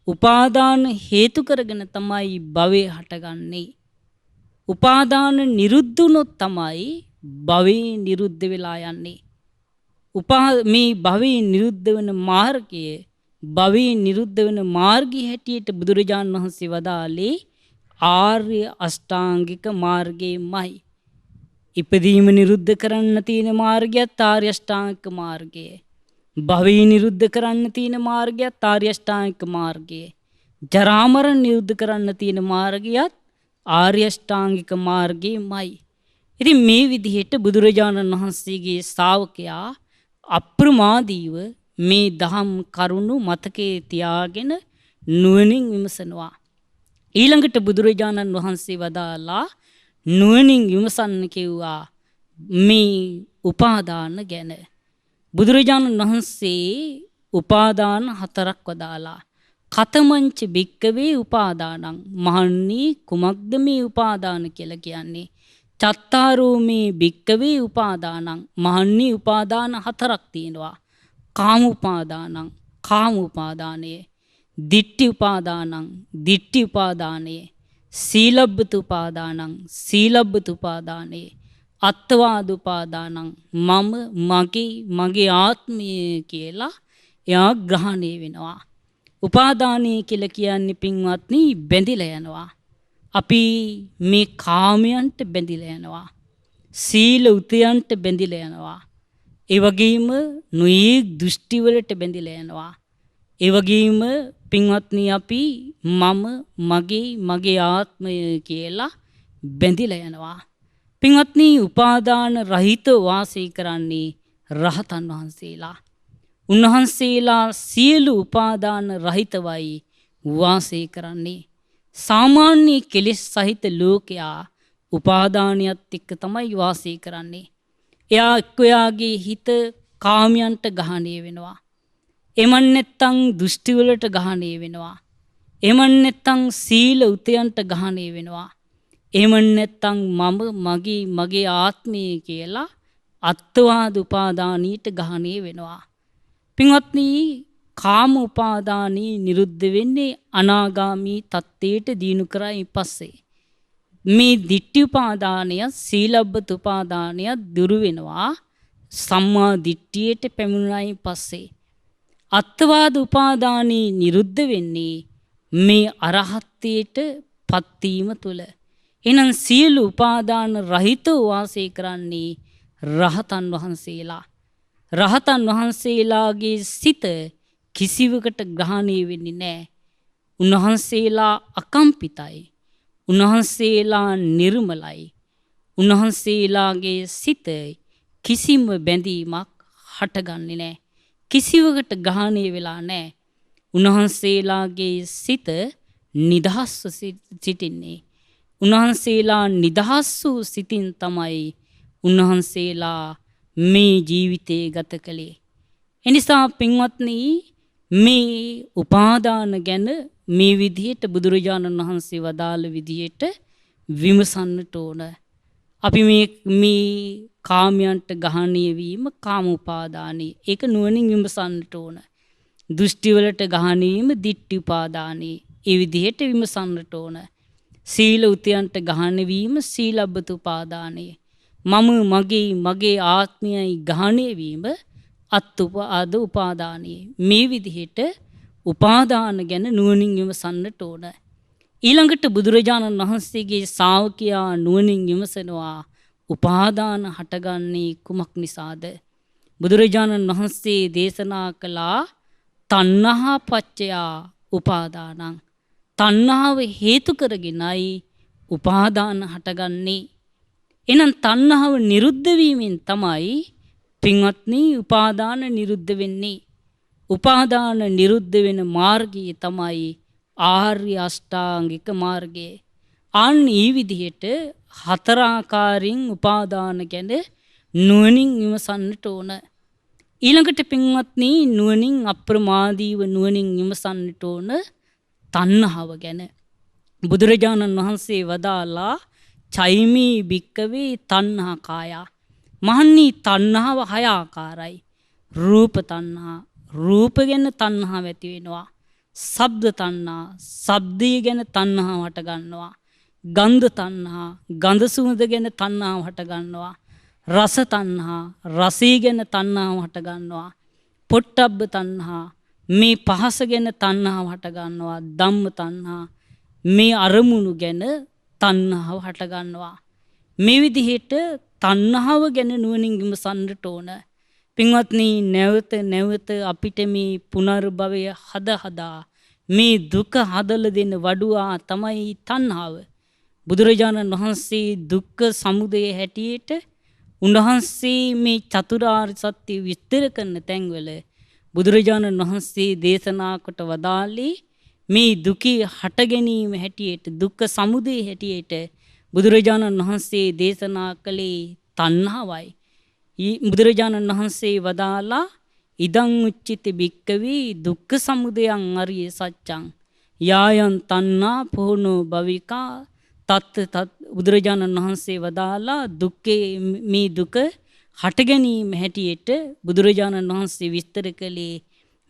S1: උපාදාන හේතු කරගෙන තමයි භවයේ හටගන්නේ. උපාදාන නිරුද්ධ වුණොත් තමයි භවයේ නිරුද්ධ වෙලා යන්නේ. මේ භවයේ නිරුද්ධ වෙන මාර්ගය, භවයේ නිරුද්ධ වෙන මාර්ගය හැටියට බුදුරජාණන් වහන්සේ වදාළේ ආර්ය අෂ්ටාංගික මාර්ගයමයි. ඉපදීම නිරුද්ධ කරන්න තියෙන මාර්ගයත් ආර්ය අෂ්ටාංගික මාර්ගය. භවයේ නිරුද්ධ කරන්න තියෙන මාර්ගයත් ආර්ය අෂ්ටාංගික මාර්ගය. ජරා මරණ නිරුද්ධ කරන්න තියෙන මාර්ගයත් ආර්ය අෂ්ටාංගික මාර්ගයමයි. ඉතින් මේ විදිහට බුදුරජාණන් වහන්සේගේ ශ්‍රාවකයා අප්‍රමාදීව මේ දහම් කරුණු මතකයේ තියාගෙන නුවණින් විමසනවා. ඊළඟට බුදුරජාණන් වහන්සේ වදාලා නුවණින් විමසන්න කිව්වා මේ උපාදාන ගැන. බුදුරජාණන් වහන්සේ උපාදාන හතරක් වදාලා. කතමංච භික්කවේ උපාදානං. මහන්නි කුමක්ද මේ උපාදාන කියලා කියන්නේ? චත්තාරෝ මේ භික්කවේ උපාදානං. මහන්නි උපාදාන හතරක් තියෙනවා. කාම උපාදානං, කාම උපාදානය. දිට්ඨි උපාදානං, දිට්ඨි උපාදානය. සීලබ්බත උපාදානං, සීලබ්බත උපාදානය. අත්වාද උපාදානං, මම, මගේ, මගේ ආත්මය කියලා එයා ග්‍රහණය වෙනවා. උපාදානය කියලා කියන්නේ පින්වත්නි බැඳිලා යනවා. අපි මේ කාමයන්ට බැඳිලා යනවා. සීල උතයන්ට බැඳිලා යනවා. ඒ වගේම නොයෙක් දෘෂ්ටි වලට බැඳිලා යනවා. ඒ වගේම පින්වත්නි අපි මම, මගේ, මගේ ආත්මය කියලා බැඳිලා යනවා. පින්වත්නි උපාදාන රහිත වාසය කරන්නේ රහතන් වහන්සේලා. උන්වහන්සේලා සියලු උපාදාන රහිතවයි වාසය කරන්නේ. සාමාන්‍ය කෙලෙස් සහිත ලෝකයා උපාදානියත් එක්ක තමයි වාසය කරන්නේ. එයා එක්කයාගේ හිත කාමයන්ට ගහණය වෙනවා. එමන් නැත්තම් දෘෂ්ටි වලට ගහණය වෙනවා. එමන් නැත්තම් සීල උතයන්ට ගහණය වෙනවා. එමන් නැත්තම් මම, මගේ, මගේ ආත්මය කියලා අත්වාද උපාදානීට ගහණය වෙනවා. පින්වත්නි කාම උපාදානී නිරුද්ධ වෙන්නේ අනාගාමී තත්ත්වයට දිනු කරයින් පස්සේ. මේ දිට්ඨි උපාදානය, සීලබ්බත උපාදානය දුරු වෙනවා සම්මා දිට්ඨියට පැමිණුණයින් පස්සේ. අත්වාද උපාදානී නිරුද්ධ වෙන්නේ මේ අරහත්ත්වයට පත්වීම තුළ. එහෙනම් සියලු උපාදාන රහිතව වාසය කරන්නේ රහතන් වහන්සේලා. රහතන් වහන්සේලාගේ සිත කිසිවකට ග්‍රහණය වෙන්නේ නැහැ. උන්වහන්සේලා අකම්පිතයි. උන්වහන්සේලා නිර්මලයි. උන්වහන්සේලාගේ සිත කිසිම බැඳීමක් හටගන්නේ නැහැ. කිසිවකට ග්‍රහණය වෙලා නැහැ. උන්වහන්සේලාගේ සිත නිදහස්ව සිටින්නේ. උන්වහන්සේලා නිදහස් වූ සිතින් තමයි උන්වහන්සේලා මේ ජීවිතේ ගත කළේ. එනිසා පින්වත්නි මේ උපාදාන ගැන මේ විදිහට බුදුරජාණන් වහන්සේ වදාළ විදිහට විමසන්නට ඕන. අපි මේ කාමයන්ට ගහණය වීම කාම උපාදානයි. ඒක නුවණින් විමසන්නට ඕන. දෘෂ්ටි වලට ගහණය වීම දිට්ඨි උපාදානයි. ඒ විදිහට විමසන්නට ඕන. සීල උතයන්ට ගහණය වීම සීලබ්බත උපාදානය. මගේ ආත්මයයි ගහණය වීම අත්උපාද උපාදානය. මේ විදිහට උපාදාන ගැන නුවණින් විමසන්නට ඕන. ඊළඟට බුදුරජාණන් වහන්සේගේ ශ්‍රාවකයා නුවණින් විමසනවා උපාදාන හටගන්නේ කුමක් නිසාද? බුදුරජාණන් වහන්සේ දේශනා කළා තණ්හා පච්චයා උපාදානං. තණ්හාව හේතු කරගෙනයි උපාදාන හටගන්නේ. එහෙනම් තණ්හාව නිරුද්ධ වීමෙන් තමයි පින්වත්නි උපාදාන නිරුද්ධ වෙන්නේ. උපාදාන නිරුද්ධ වෙන මාර්ගය තමයි ආර්ය අෂ්ටාංගික මාර්ගය. අන්න මේ විදිහට හතරාකාරයෙන් උපාදාන ගැන නුවණින් විමසන්නට ඕන. ඊළඟට පින්වත්නි නුවණින් අප්‍රමාදීව නුවණින් විමසන්නට ඕන තණ්හාව ගැන. බුදුරජාණන් වහන්සේ වදාලා චෛමී භික්කවේ තණ්හා කායා. මහන්නී තණ්හාව හය ආකාරයි. රූප තණ්හා, රූප ගැන තණ්හාව ඇති වෙනවා. ශබ්ද තණ්හා, ශබ්දය ගැන තණ්හාව හට ගන්නවා. ගන්ධ තණ්හා, ගන්ධ සුවඳ ගැන තණ්හාව හට ගන්නවා. රස තණ්හා, රසය ගැන තණ්හාව හට ගන්නවා. පොට්ටබ්බ තණ්හා, මේ පහස ගැන තණ්හාව හට ගන්නවා. ධම්ම තණ්හා, මේ අරමුණු ගැන තණ්හාව හට ගන්නවා. මේ විදිහට තණ්හාව ගැන නුවණින් විමසන්නට ඕන. පින්වත්නි නැවත නැවත අපිට මේ පුනර්භවය හදා මේ දුක හදලා දෙන වඩුවා තමයි තණ්හාව. බුදුරජාණන් වහන්සේ දුක්ඛ සමුදය හැටියට උන්වහන්සේ මේ චතුරාර්ය සත්‍ය විස්තර කරන තැන්වල බුදුරජාණන් වහන්සේ දේශනා කොට වදාළේ මේ දුකේ හට ගැනීම හැටියට දුක්ඛ සමුදය හැටියට බුදුරජාණන් වහන්සේ දේශනා කළේ තණ්හාවයි. බුදුරජාණන් වහන්සේ වදාලා ඉදං උච්චිත භික්කවේ දුක්ඛ සමුදයං අරිය සත්‍යං යායන් තණ්හා පොහොනෝ භවිකා තත් බුදුරජාණන් වහන්සේ වදාලා දුක්ඛේ මේ දුක හට ගැනීම හැටියට බුදුරජාණන් වහන්සේ විස්තර කළේ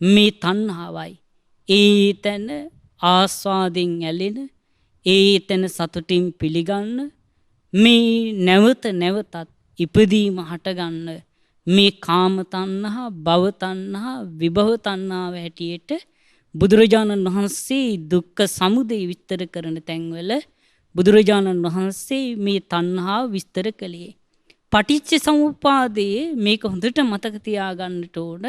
S1: මේ තණ්හාවයි. ඒ තැන ආස්වාදෙන් ඇලෙන, ඒ තැන සතුටින් පිළිගන්න, මේ නැවත නැවතත් ඉපදීම හටගන්න මේ කාම තණ්හා, භව තණ්හා, විභව තණ්හාව හැටියට බුදුරජාණන් වහන්සේ දුක්ඛ සමුදය විස්තර කරන තැන්වල බුදුරජාණන් වහන්සේ මේ තණ්හාව විස්තර කළේ. පටිච්ච සමුප්පාදයේ මේක හොඳට මතක තියාගන්නට ඕන.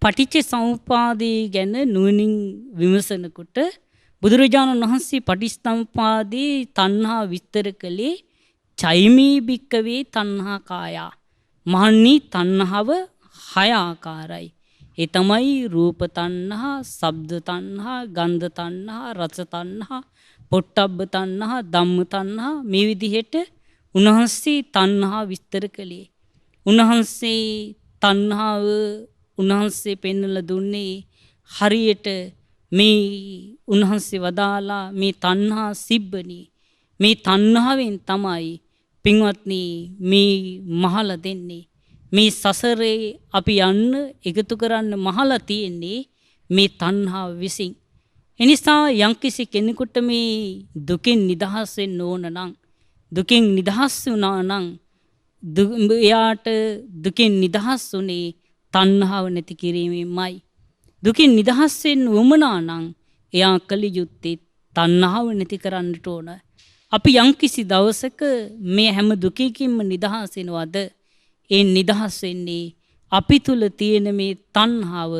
S1: පටිච්ච සමුප්පාදයේ ගැන නුවණින් විමසනකොට බුදුරජාණන් වහන්සේ පටිච්චසමුප්පාදයේ තණ්හා විස්තර කළේ චෛමී භික්කවේ තණ්හා කායා. මහන්නී තණ්හාව හය ආකාරයි. ඒ තමයි රූප තණ්හා, ශබ්ද තණ්හා, ගන්ධ තණ්හා, රස තණ්හා, පොට්ටබ්බ තණ්හා, ධම්ම තණ්හා. මේ විදිහට උන්වහන්සේ තණ්හා විස්තර කළේ. උන්වහන්සේ තණ්හාව උන්වහන්සේ පෙන්වලා දුන්නේ හරියට මේ උන්වහන්සේ වදාලා මේ තණ්හා සිබ්බනි. මේ තණ්හාවෙන් තමයි පින්වත්නි මේ මහල දෙන්නේ. මේ සසරේ අපි යන්න එකතු කරන්න මහලා තියෙන්නේ මේ තණ්හාව විසින්. එනිසා යම්කිසි කෙනෙකුට මේ දුකින් නිදහස් වෙන්න ඕන නම්, දුකින් නිදහස් වුණා නම්, එයාට දුකින් නිදහස් උනේ තණ්හාව නැති කිරීමෙන්මයි. දුකින් නිදහස් වෙන්න උවමනා නම් එයා කළ යුත්තේ තණ්හාව නැති කරන්නට ඕන. අපි යම්කිසි දවසක මේ හැම දුකකින්ම නිදහස් වෙනවද? ඒ නිදහස් වෙන්නේ අපි තුල තියෙන මේ තණ්හාව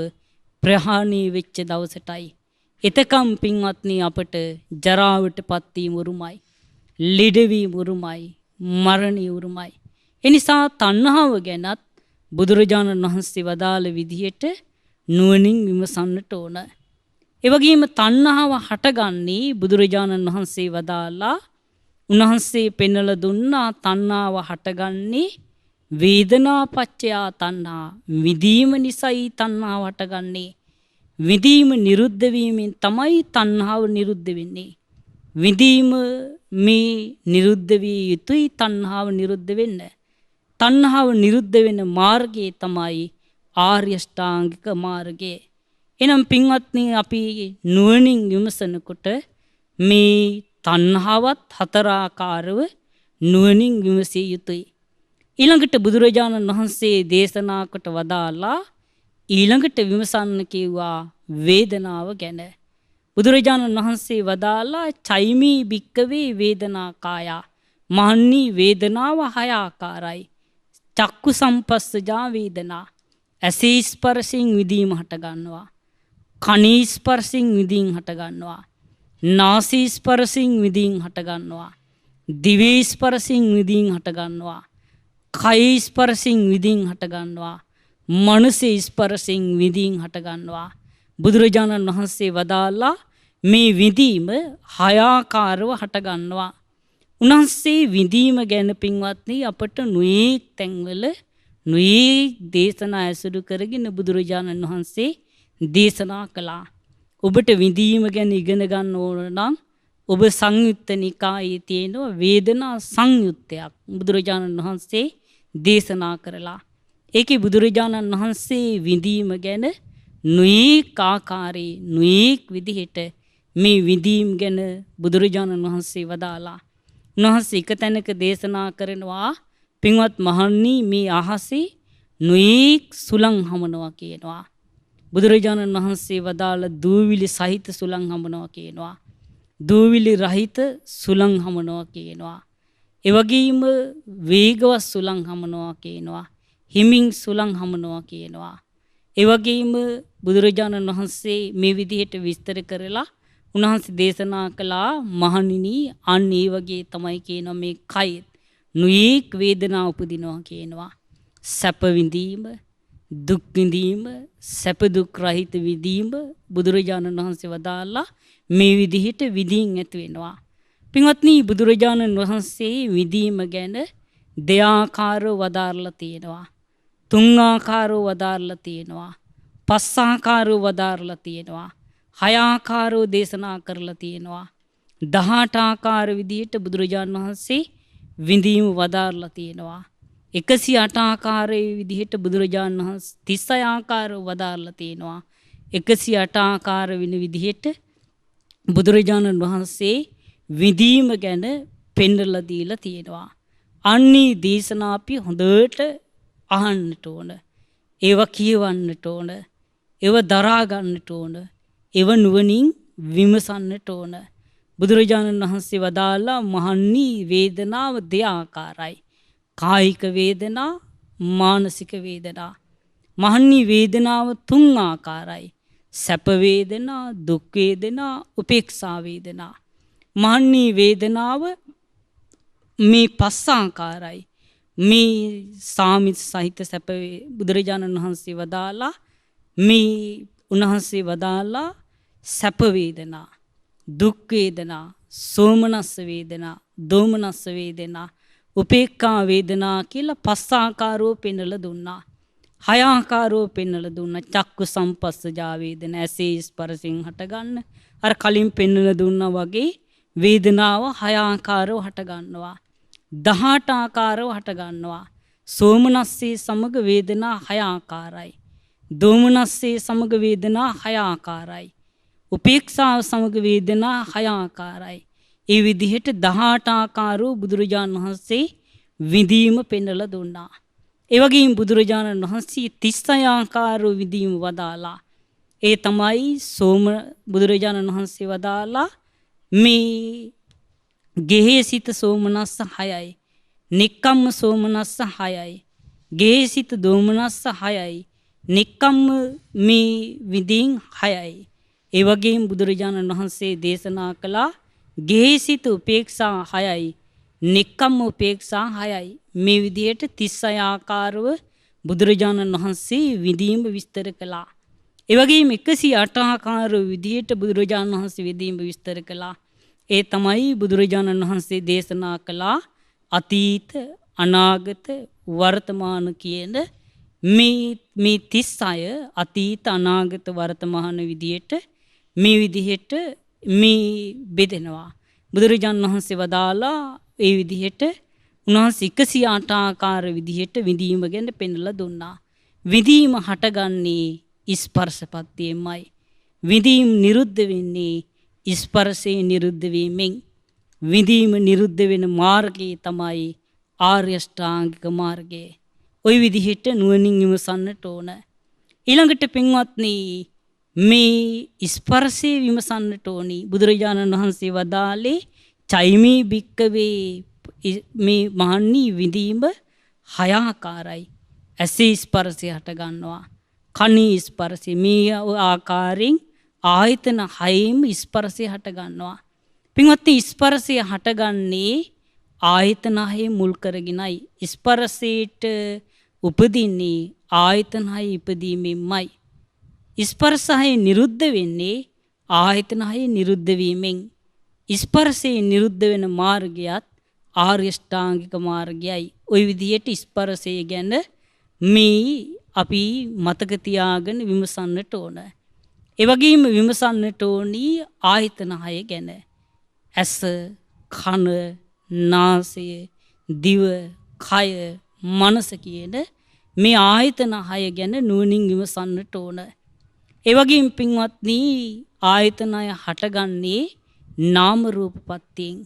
S1: ප්‍රහාණය වෙච්ච දවසටයි. එතකම් පින්වත්නි අපට ජරාවටපත් වීම උරුමයි, ලෙඩවීම උරුමයි, මරණය උරුමයි. එනිසා තණ්හාව ගැනත් බුදුරජාණන් වහන්සේ වදාළ විදිහට නුවණින් විමසන්නට ඕන. ඒ වගේම තණ්හාව හටගන්නේ බුදුරජාණන් වහන්සේ වදාලා උන්වහන්සේ පෙන්වලා දුන්නා තණ්හාව හටගන්නේ වේදනාපච්චයා තණ්හා. විදීම නිසයි තණ්හාව හටගන්නේ. විදීම නිරුද්ධ වීමෙන් තමයි තණ්හාව නිරුද්ධ වෙන්නේ. විදීම මේ නිරුද්ධ විය යුතුයි තණ්හාව නිරුද්ධ වෙන්න. තණ්හාව නිරුද්ධ වෙන මාර්ගය තමයි ආර්ය ශ්‍රාංගික මාර්ගය. එනම් පින්වත්නි අපි නුවණින් විමසනකොට මේ තණ්හාවත් හතරාකාරව නුවණින් විමසිය යුතුයි. ඊළඟට බුදුරජාණන් වහන්සේ දේශනා කොට වදාලා ඊළඟට විමසන්න කිව්වා වේදනාව ගැන. බුදුරජාණන් වහන්සේ වදාලා චෛමී භික්කවේ වේදනා කායා. මහන්නී වේදනාව හය ආකාරයි. චක්කු සම්පස්සජා වේදනා. ඇසේ ස්පර්ශයෙන් විඳීම හට ගන්නවා. කනේ ස්පර්ශයෙන් විඳීම හට ගන්නවා. නාසී ස්පර්ශයෙන් විඳීම හට ගන්නවා. දිවේ ස්පර්ශයෙන් විඳීම හට ගන්නවා. කය ස්පර්ශයෙන් විඳීම හට ගන්නවා. මනස ස්පර්ශයෙන් විඳීම හට ගන්නවා. බුදුරජාණන් වහන්සේ වදාලා මේ විඳීම හය ආකාරව හට ගන්නවා. උන්වහන්සේ විඳීම ගැන පින්වත්නි අපට නුයේක් තැන්වල නුයේක් දේශනා ඇසුරු කරගෙන බුදුරජාණන් වහන්සේ දේශනා කළා. ඔබට විඳීම ගැන ඉගෙන ගන්න ඕන නම් ඔබ සංයුත්ත නිකායේ තියෙන වේදනා සංයුත්තයක් බුදුරජාණන් වහන්සේ දේශනා කරලා. ඒකේ බුදුරජාණන් වහන්සේ විඳීම ගැන නුයේක් ආකාරයේ නුයේක් විදිහට මේ විඳීම් ගැන බුදුරජාණන් වහන්සේ වදාලා. උන්වහන්සේ එක තැනක දේශනා කරනවා පින්වත් මහණනි මේ අහසේ නුයේක් සුළං හමනවා කියනවා. බුදුරජාණන් වහන්සේ වදාළ දූවිලි සහිත සුළං හමනවා කියනවා. දූවිලි රහිත සුළං හමනවා කියනවා. ඒ වගේම වේගවත් සුළං හමනවා කියනවා. හිමින් සුළං හමනවා කියනවා. ඒ වගේම බුදුරජාණන් වහන්සේ මේ විදිහට විස්තර කරලා උන්වහන්සේ දේශනා කළා මහණෙනි අන්න ඒ වගේ තමයි කියනවා මේ කය නුයේක් වේදනා උපදිනවා කියනවා. සැප විඳීම, දුක් විඳීම, සැප දුක් රහිත විඳීම බුදුරජාණන් වහන්සේ වදාලා මේ විදිහට විඳින් ඇති වෙනවා. පින්වත්නි බුදුරජාණන් වහන්සේ විඳීම ගැන දෙආකාරව වදාරලා තියෙනවා. තුන් ආකාරව වදාරලා තියෙනවා. පස් ආකාරව වදාරලා තියෙනවා. හය ආකාරව දේශනා කරලා තියෙනවා. 18 ආකාර විදිහට බුදුරජාණන් වහන්සේ විඳීම වදාරලා තියෙනවා. 108 ආකාරයේ විදිහට බුදුරජාණන් වහන්සේ 36 ආකාරව වදාරලා තියෙනවා. 108 ආකාර වෙන විදිහට බුදුරජාණන් වහන්සේ විඳීම ගැන පෙන්වලා දීලා තියෙනවා. අන්නේ දේශනා අපි හොඳට අහන්නට ඕන. ඒවා කියවන්නට ඕන. ඒවා දරා ගන්නට ඕන. ඒව නුවණින් විමසන්නට ඕන. බුදුරජාණන් වහන්සේ වදාලා මහන්නි වේදනාව දෙආකාරයි. කායික වේදනා, මානසික වේදනා. මහන්නි වේදනාව තුන් ආකාරයි. සැප වේදනා, දුක් වේදනා, උපේක්ෂා වේදනා. මහන්නි වේදනාව මේ පස් ආකාරයි. මේ සාමිත් සහිත සැප බුදුරජාණන් වහන්සේ වදාලා මේ උන්වහන්සේ වදාලා සැප වේදනා, දුක් වේදනා, සෝමනස්ස වේදනා, දෝමනස්ස වේදනා, උපේක්ඛා වේදනා කියලා පස් ආකාරව පෙන්වලා දුන්නා. හය ආකාරව පෙන්වලා දුන්නා. චක්කු සම්පස්සජා වේදනා ඇසේ ස්පර්ශයෙන් හටගන්න. අර කලින් පෙන්වලා දුන්නා වගේ වේදනාව හය ආකාරව හට ගන්නවා. 18 ආකාරව හට ගන්නවා. සෝමනස්සේ සමග වේදනා හය ආකාරයි. දෝමනස්සේ සමග වේදනා හය ආකාරයි. උපේක්ෂාව සමග වේදනා හය ආකාරයි. ඒ විදිහට 18 ආකාරව බුදුරජාණන් වහන්සේ විඳීම පෙන්වලා දුන්නා. ඒ වගේම බුදුරජාණන් වහන්සේ 36 ආකාරව විඳීම වදාලා. ඒ තමයි බුදුරජාණන් වහන්සේ වදාලා මේ ගෙහෙසිත සෝමනස්ස 6යි. නික්කම්ම සෝමනස්ස 6යි. ගෙහෙසිත දෝමනස්ස 6යි. නික්කම්ම මේ විඳින් 6යි. ඒ වගේම බුදුරජාණන් වහන්සේ දේශනා කළා ගෙහෙසිත උපේක්ෂා 6යි. නික්කම්ම උපේක්ෂා 6යි. මේ විදිහට 36 ආකාරව බුදුරජාණන් වහන්සේ විඳීම විස්තර කළා. ඒ වගේම 108 ආකාර විදිහට බුදුරජාණන් වහන්සේ විඳීම විස්තර කළා. ඒ තමයි බුදුරජාණන් වහන්සේ දේශනා කළා අතීත, අනාගත, වර්තමාන කියන මේ 36 අතීත, අනාගත, වර්තමාන විදිහට මේ විදිහට මේ බෙදෙනවා. බුදුරජාණන් වහන්සේ වදාලා ඒ විදිහට උන්වහන්සේ 108 ආකාර විදිහට විඳීම ගැන පෙන්වලා දුන්නා. විඳීම හටගන්නේ ස්පර්ශපත්තියෙන්මයි. විඳීම් නිරුද්ධ වෙන්නේ ස්පර්ශේ නිරුද්ධ වීමෙන්. විඳීම නිරුද්ධ වෙන මාර්ගය තමයි ආර්ය අෂ්ටාංගික මාර්ගය. ওই විදිහට නුවණින් විමසන්නට ඕන. ඊළඟට පින්වත්නි මේ ස්පර්ශය විමසන්නට ඕනි. බුදුරජාණන් වහන්සේ වදාළේ චෛමී භික්කවේ මේ මහන්නී විඳීම හය ආකාරයි. ඇසේ ස්පර්ශය හට ගන්නවා. කනේ ස්පර්ශය මේ ආකාරයෙන් ආයතන හයෙම ස්පර්ශය හට ගන්නවා. පින්වත්නි ස්පර්ශය හටගන්නේ ආයතන හය මුල් කරගෙනයි. ස්පර්ශයට උපදින්නේ ආයතන හය ඉපදීමෙන්මයි. ස්පර්ශය නිරුද්ධ වෙන්නේ ආයතන හය නිරුද්ධ වීමෙන්. ස්පර්ශයේ නිරුද්ධ වෙන මාර්ගයත් ආර්ය ශ්‍රාංගික මාර්ගයයි. ওই විදිහට ස්පර්ශය ගැන මේ අපි මතක තියාගෙන විමසන්නට ඕන. ඒ වගේම විමසන්නට ඕනි ආයතන හය ගැන. ඇස, කන, නාසය, දිව, කය, මනස කියන මේ ආයතන හය ගැන නුවණින් විමසන්නට ඕන. ඒ වගේම පින්වත්නි ආයතන හය හටගන්නේ නාම රූප පත්‍යයෙන්.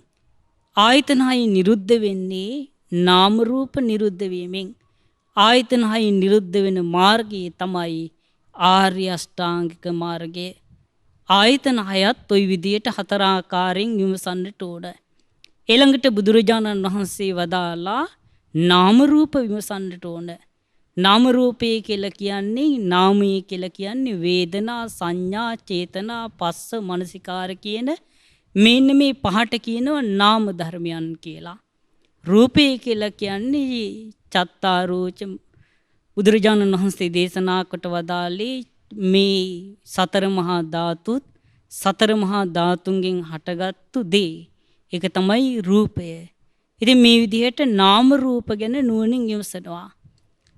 S1: ආයතන හය නිරුද්ධ වෙන්නේ නාම රූප නිරුද්ධ වීමෙන්. ආයතන හය නිරුද්ධ වෙන මාර්ගය තමයි ආර්ය අෂ්ටාංගික මාර්ගය. ආයතන හයත් ওই විදියට හතර ආකාරයෙන් විමසන්නට ඕන. ඊළඟට බුදුරජාණන් වහන්සේ වදාලා නාම රූප විමසන්නට ඕන. නාම රූපය කියලා කියන්නේ නාමය කියලා කියන්නේ වේදනා, සංඥා, චේතනා, පස්ස, මනසිකාර කියන මෙන්න මේ පහට කියනවා නාම ධර්මයන් කියලා. රූපය කියලා කියන්නේ චත්තාරෝච බුදුරජාණන් වහන්සේ දේශනා කොට වදාළේ මේ සතර මහා ධාතුත් සතර මහා ධාතුන්ගෙන් හටගත්තු දේ. ඒක තමයි රූපය. ඉතින් මේ විදිහට නාම රූප ගැන නුවණින් විමසනවා.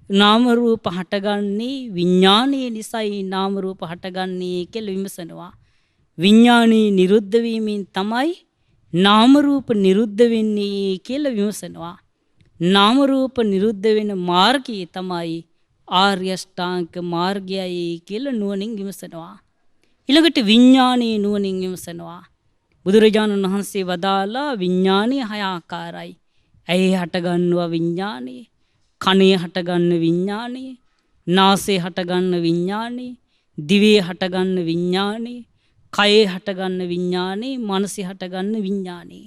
S1: නාම රූප හටගන්නේ විඥානයේ නිසයි නාම රූප හටගන්නේ කියලා විමසනවා. විඥානයේ නිරුද්ධ වීමෙන් තමයි නාම රූප නිරුද්ධ වෙන්නේ කියලා විමසනවා. නාම රූප නිරුද්ධ වෙන මාර්ගය තමයි ආර්ය අෂ්ටාංගික මාර්ගයයි කියලා නුවණින් විමසනවා. ඊළඟට විඥානයේ නුවණින් විමසනවා. බුදුරජාණන් වහන්සේ වදාලා විඥානයේ හය ආකාරයි. ඇහි හටගන්නවා විඥානය, කනේ හටගන්න විඥානය, නාසයේ හටගන්න විඥානය, දිවේ හටගන්න විඥානය, කයේ හටගන්න විඥානය, මනසේ හටගන්න විඥානය.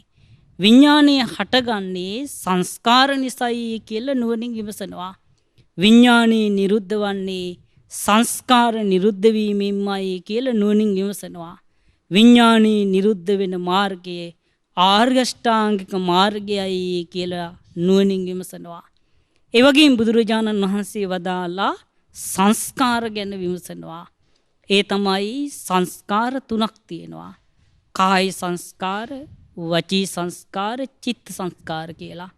S1: විඥානයේ හටගන්නේ සංස්කාර නිසයි කියලා නුවණින් විමසනවා. විඥානයේ නිරුද්ධ වන්නේ සංස්කාර නිරුද්ධ වීමෙන්මයි කියලා නුවණින් විමසනවා. විඥානයේ නිරුද්ධ වෙන මාර්ගය ආර්ය අෂ්ටාංගික මාර්ගයයි කියලා නුවණින් විමසනවා. ඒ වගේම බුදුරජාණන් වහන්සේ වදාලා සංස්කාර ගැන විමසනවා. ඒ තමයි සංස්කාර තුනක් තියෙනවා. කාය සංස්කාර, වචී සංස්කාර, චිත්ත සංස්කාර කියලා.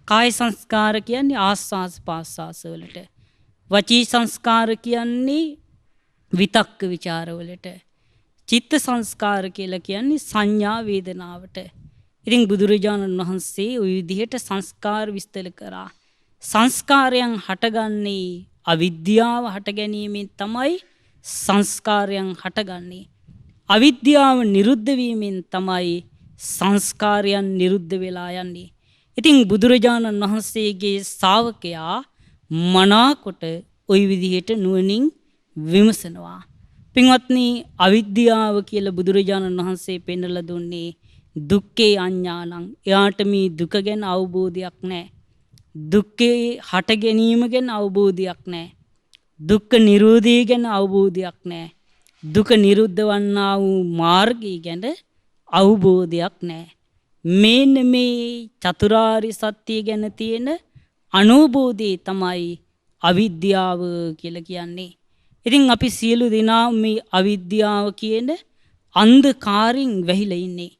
S1: කාය සංස්කාර කියන්නේ ආස්වාස් පාස්වාස වලට. වචී සංස්කාර කියන්නේ විතක්ක ਵਿਚාර වලට. චිත්ත සංස්කාර කියලා කියන්නේ සංඥා වේදනාවට. ඉතින් බුදුරජාණන් වහන්සේ ওই විදිහට සංස්කාර විස්තර කරා. සංස්කාරයන් හටගන්නේ අවිද්‍යාව හට ගැනීමෙන් තමයි සංස්කාරයන් හටගන්නේ. අවිද්‍යාව නිරුද්ධ වීමෙන් තමයි සංස්කාරයන් නිරුද්ධ වෙලා යන්නේ. ඉතින් බුදුරජාණන් වහන්සේගේ ශ්‍රාවකයා මනාකොට ওই විදිහට නුවණින් විමසනවා. පින්වත්නි අවිද්‍යාව කියලා බුදුරජාණන් වහන්සේ පෙන්වලා දුන්නේ දුක්ඛේ අඥානං. එයාට මේ දුක ගැන අවබෝධයක් නැහැ. දුක්ඛේ හට ගැනීම ගැන අවබෝධයක් නැහැ. දුක්ඛ නිරෝධය ගැන අවබෝධයක් නැහැ. දුක නිරුද්ධ වන්නා වූ මාර්ගය ගැන අවබෝධයක් නැහැ. මේන මේ චතුරාර්ය සත්‍ය ගැන තියෙන අනුබෝධය තමයි අවිද්‍යාව කියලා කියන්නේ. ඉතින් අපි සියලු දෙනා මේ අවිද්‍යාව කියන අන්ධකාරයෙන් වැහිලා ඉන්නේ.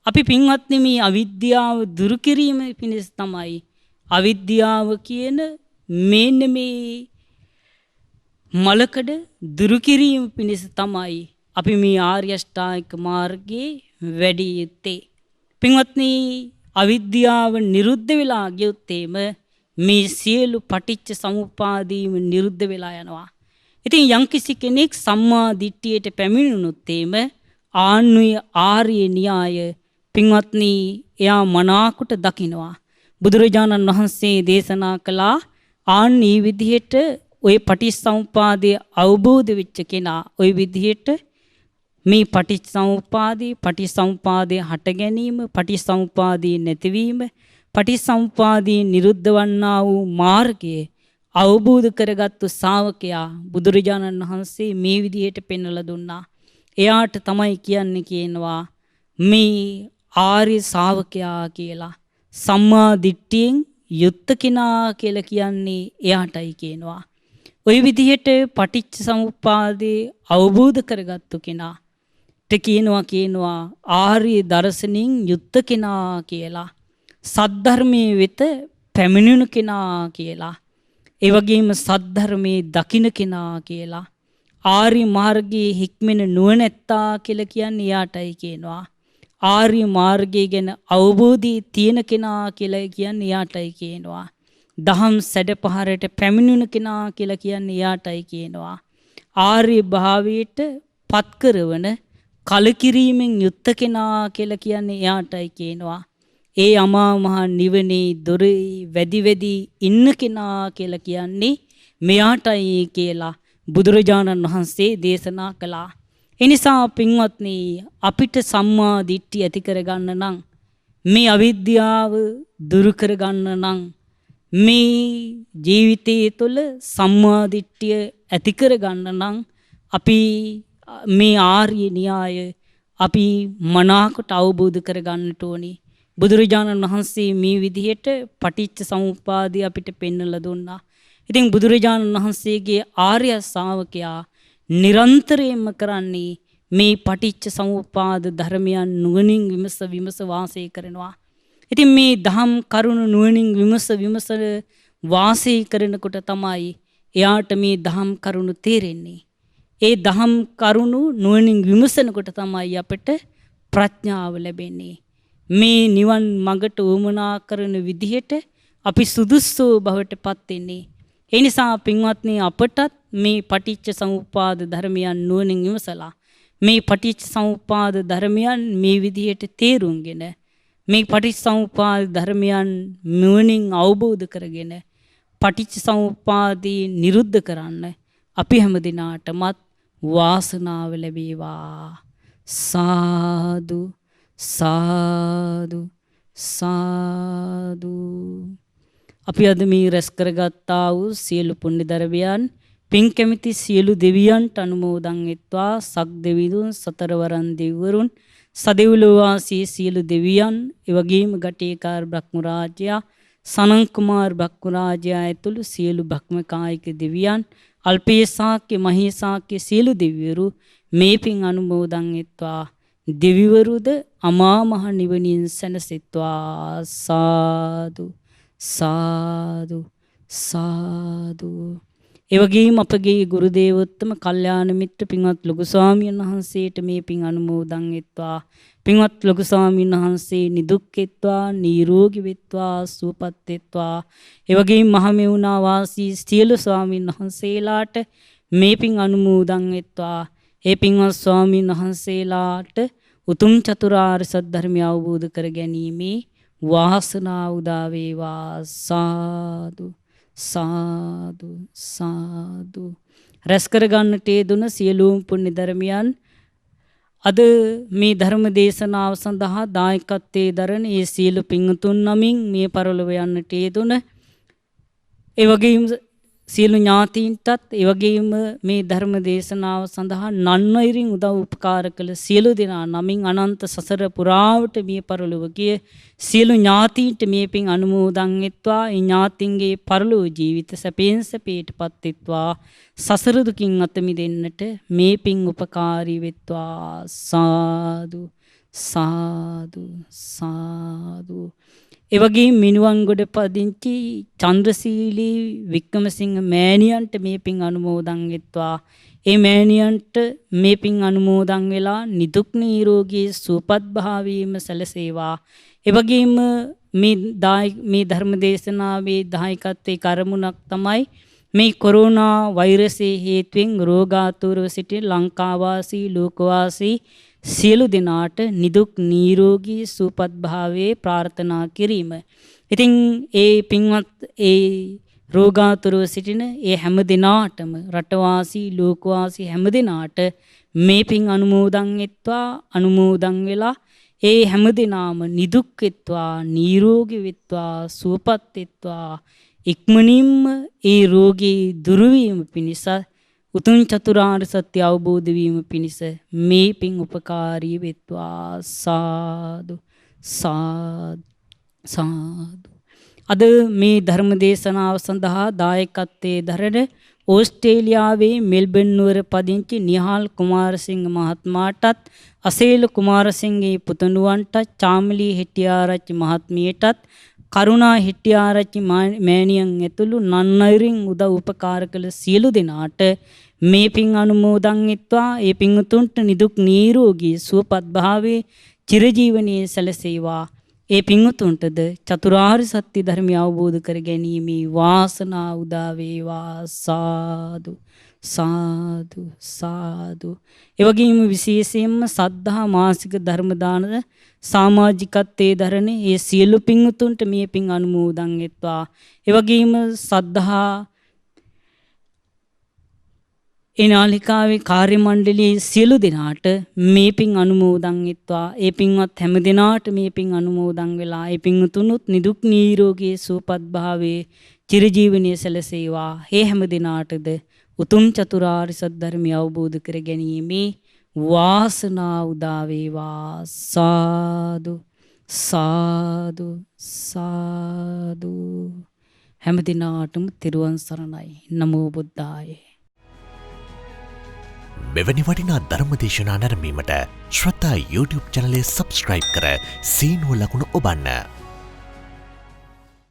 S1: අපි පින්වත්නි මේ අවිද්‍යාව දුරු කිරීම පිණිස තමයි අවිද්‍යාව කියන මේන මේ මලකඩ දුරු කිරීම පිණිස තමයි අපි මේ ආර්ය අෂ්ටාංගික මාර්ගයේ වැඩි යුත්තේ. පින්වත්නි අවිද්‍යාව නිරුද්ධ වෙලා ගියොත්තේම මේ සියලු පටිච්ච සමුප්පාදීම නිරුද්ධ වෙලා යනවා. ඉතින් යම්කිසි කෙනෙක් සම්මා දිට්ඨියට පැමිණුණොත් ආන්නුය ආර්ය න්‍යාය පින්වත්නි එයා මනාකොට දකිනවා. බුදුරජාණන් වහන්සේ දේශනා කළා ආන්නේ විදිහට ওই පටිච්චසමුපාදයේ අවබෝධ වෙච්ච කෙනා ওই විදිහට මේ පටිච්චසමුපාදයේ හට ගැනීම, පටිච්චසමුපාදයේ නැතිවීම, පටිච්චසමුපාදයේ නිරුද්ධ වන්නා වූ මාර්ගය අවබෝධ කරගත්තු ශ්‍රාවකයා බුදුරජාණන් වහන්සේ මේ විදිහට පෙන්වලා දුන්නා. එයාට තමයි කියනවා මේ ආර්ය ශ්‍රාවකයා කියලා. සම්මා දිට්ඨියෙන් යුක්ත කෙනා කියලා කියන්නේ එයාටයි කියනවා. ওই විදිහට පටිච්චසමුප්පාදේ අවබෝධ කරගත්තු කෙනා කියනවා ආර්ය දර්ශනින් යුක්ත කෙනා කියලා. සද්ධර්මයේ වෙත පැමිණුණු කෙනා කියලා. ඒ වගේම සද්ධර්මයේ දකින්න කෙනා කියලා. ආර්ය මාර්ගයේ හික්මෙන නුවණැත්තා කියලා කියන්නේ යාටයි කියනවා. ආර්ය මාර්ගය ගැන අවබෝධය තියෙන කෙනා කියලා කියන්නේ යාටයි කියනවා. දහම් සැඩපහරට පැමිණුණු කෙනා කියලා කියන්නේ යාටයි කියනවා. ආර්ය භාවයට පත් කරවන කලකිරීමෙන් යුක්ත කෙනා කියලා කියන්නේ යාටයි කියනවා. ඒ අමා මහ නිවනේ දොරේ වැඩි ඉන්න කෙනා කියලා කියන්නේ මෙයාටයි කියලා බුදුරජාණන් වහන්සේ දේශනා කළා. එනිසා පින්වත්නි අපිට සම්මා දිට්ඨිය ඇති කරගන්න නම් මේ අවිද්‍යාව දුරු කරගන්න නම් මේ ජීවිතයේ තුළ සම්මා දිට්ඨිය ඇති කරගන්න නම් අපි මේ ආර්ය න්‍යාය අපි මනාකොට අවබෝධ කරගන්නට ඕනේ. බුදුරජාණන් වහන්සේ මේ විදිහට පටිච්ච සමුප්පාදය අපිට පෙන්වලා දුන්නා. ඉතින් බුදුරජාණන් වහන්සේගේ ආර්ය ශ්‍රාවකයා නිරන්තරයෙන්ම කරන්නේ මේ පටිච්ච සමුප්පාද ධර්මයන් නුවණින් විමස වාසය කරනවා. ඉතින් මේ දහම් කරුණ නුවණින් විමස වාසය කරනකොට තමයි එයාට මේ දහම් කරුණ තේරෙන්නේ. ඒ දහම් කරුණු නුවණින් විමසනකොට තමයි අපිට ප්‍රඥාව ලැබෙන්නේ. මේ නිවන් මඟට උවමනා කරන විදිහට අපි සුදුසු බවට පත් වෙන්නේ. ඒ නිසා පින්වත්නි අපටත් මේ පටිච්ච සමුප්පාද ධර්මයන් නුවණින් විමසලා මේ පටිච්ච සමුප්පාද ධර්මයන් මේ විදිහට තේරුම්ගෙන මේ පටිච්ච සමුප්පාද ධර්මයන් නුවණින් අවබෝධ කරගෙන පටිච්ච සමුප්පාදී නිරුද්ධ කරන්න අපි හැම දිනාටමත් වාසනාව ලැබේවා. සාදු සාදු සාදු. අපි අද මේ රැස් කරගත්තා වූ සියලු පුණ්‍ය ධර්මයන් පින් කැමති සියලු දෙවියන්ට අනුමෝදන් වෙත්වා. සක් දෙවිඳුන්, සතරවරන් දෙවිවරුන්, සදෙව්ලොව වාසී සියලු දෙවියන්, එවැගේම ගටේකාර බ්‍රහ්ම රාජයා, සනන් කුමාර බ්‍රහ්ම රාජයා ඇතුළු සියලු බ්‍රහ්ම කායික දෙවියන්, අල්පේසාක්‍ය මහේසාක්‍ය සියලු දෙවිවරු මේ පින් අනුමෝදන් වෙත්වා. දෙවිවරුද අමා මහ නිවනින් සැනසෙත්වා. සාදු සාදු සාදු. එවැගේම අපගේ ගුරු දේවෝත්තම කල්යාණ මිත්‍ර පින්වත් ලොකු ස්වාමීන් වහන්සේට මේ පින් අනුමෝදන් වෙත්වා. පින්වත් ලොකු ස්වාමීන් වහන්සේ නිදුක් වෙත්වා, නිරෝගී වෙත්වා, සුවපත් වෙත්වා. එවැගේම මහමෙවුනා වාසී සියලු ස්වාමීන් වහන්සේලාට මේ පින් අනුමෝදන් වෙත්වා. ඒ පින්වත් ස්වාමීන් වහන්සේලාට උතුම් චතුරාර්ය සත්‍ය ධර්මය අවබෝධ කර ගැනීමේ වාසනාව උදා වේවා. සාදු සාදු සාදු. රැස් කර ගන්නට යෙදුන සියලුම පුණ්‍ය ධර්මයන් අද මේ ධර්ම දේශනාව සඳහා දායකත්වයේ දරන ඒ සියලු පින්තුන් නමින් මේ පරලොව යන්නට යෙදුන ඒ වගේම සියලු ඥාතීන්ටත් ඒ වගේම මේ ධර්ම දේශනාව සඳහා නන්වයිරින් උදව් උපකාර කළ සියලු දෙනා නමින් අනන්ත සසර පුරාවට මේ පරලොව ගිය සියලු ඥාතීන්ට මේ පින් අනුමෝදන් වෙත්වා. ඒ ඥාතීන්ගේ පරලොව ජීවිත සැපෙන් සැපයටපත් වෙත්වා. සසර දුකින් අත මිදෙන්නට මේ පින් උපකාරී වෙත්වා. සාදු සාදු සාදු. එවැගේ මිනුවන්ගොඩ පදිංචි චන්ද්‍රසීලී වික්‍රමසිංහ මෑණියන්ට මේ පින් අනුමෝදන් වෙත්වා. ඒ මෑණියන්ට මේ පින් අනුමෝදන් වෙලා නිදුක් නිරෝගී සුවපත් භාවීම සැලසේවා. එවැගේම මේ ධර්ම දේශනාවේ දායකත්වයේ කර්මුණක් තමයි මේ කොරෝනා වෛරසයේ හේතුවෙන් රෝගාතුරව සිටින ලංකාවාසී ලෝකවාසී සියලු දෙනාට නිදුක් නිරෝගී සුවපත් භාවයේ ප්‍රාර්ථනා කිරීම. ඉතින් ඒ පින්වත් ඒ රෝගාතුරව සිටින ඒ හැම දිනාටම රටවාසී ලෝකවාසී හැම දිනාට මේ පින් අනුමෝදන් වෙත්වා අනුමෝදන් වෙලා ඒ හැම දිනාම නිදුක් වෙත්වා නිරෝගී වෙත්වා සුවපත් වෙත්වා ඉක්මනින්ම ඒ රෝගී දුරු වීම පිණිස උතුම් චතුරාර්ය සත්‍ය අවබෝධ වීම පිණිස මේ පින් උපකාරී වෙත්වා සාදු සාදු සාදු. අද මේ ධර්ම දේශනාව සඳහා දායකත්වයේ දරන ඕස්ට්‍රේලියාවේ මෙල්බන් නුවර පදිංචි නිහාල් කුමාරසිංහ මහත්මයාටත් අසේල කුමාරසිංහගේ පුතණුවන්ට චාමලී හෙට්ටිආරච්චි මහත්මියටත් කරුණා හෙට්ටිආරච්චි මෑණියන් ඇතුළු නන්නයිරින් උදව් උපකාර කළ සියලු දෙනාට මේ පින් අනුමෝදන් වෙත්වා ඒ පින්තුන්ට නිදුක් නිරෝගී සුවපත් භාවයේ චිරජීවනයේ සැලසේවා. ඒ පින්තුන්ටද චතුරාර්ය සත්‍ය ධර්මය අවබෝධ කර ගැනීමේ වාසනාව උදා වේවා සාදු සාදු සාදු. ඒ වගේම විශේෂයෙන්ම සද්ධා මාසික ධර්ම දාන සමාජිකත්වයේ දරන ඒ සියලු පින්තුන්ට මේ පින් අනුමෝදන් වෙත්වා. ඒ වගේම සද්ධා ඒ නාලිකාවේ කාර්ය මණ්ඩලයේ සියලු දෙනාට මේ පින් අනුමෝදන් වෙත්වා. ඒ පින්වත් හැම දෙනාට මේ පින් අනුමෝදන් වෙලා ඒ පින්තුනුත් නිදුක් නිරෝගී සුවපත් භාවයේ චිරජීවනයේ සැලසේවා. ඒ හැම දෙනාටද උතුම් චතුරාර්ය සත්‍ය ධර්මය අවබෝධ කර ගැනීමේ වාසනාව උදා වේවා සාදු සාදු සාදු. හැම දිනාටම තෙරුවන් සරණයි. නමෝ බුද්ධාය.
S2: මෙවැනි වටිනා ධර්මදේශනා නැරඹීමට ශ්‍රද්ධා YouTube චැනලය සබ්ස්ක්‍රයිබ් කර සීනුව ලකුණ ඔබන්න.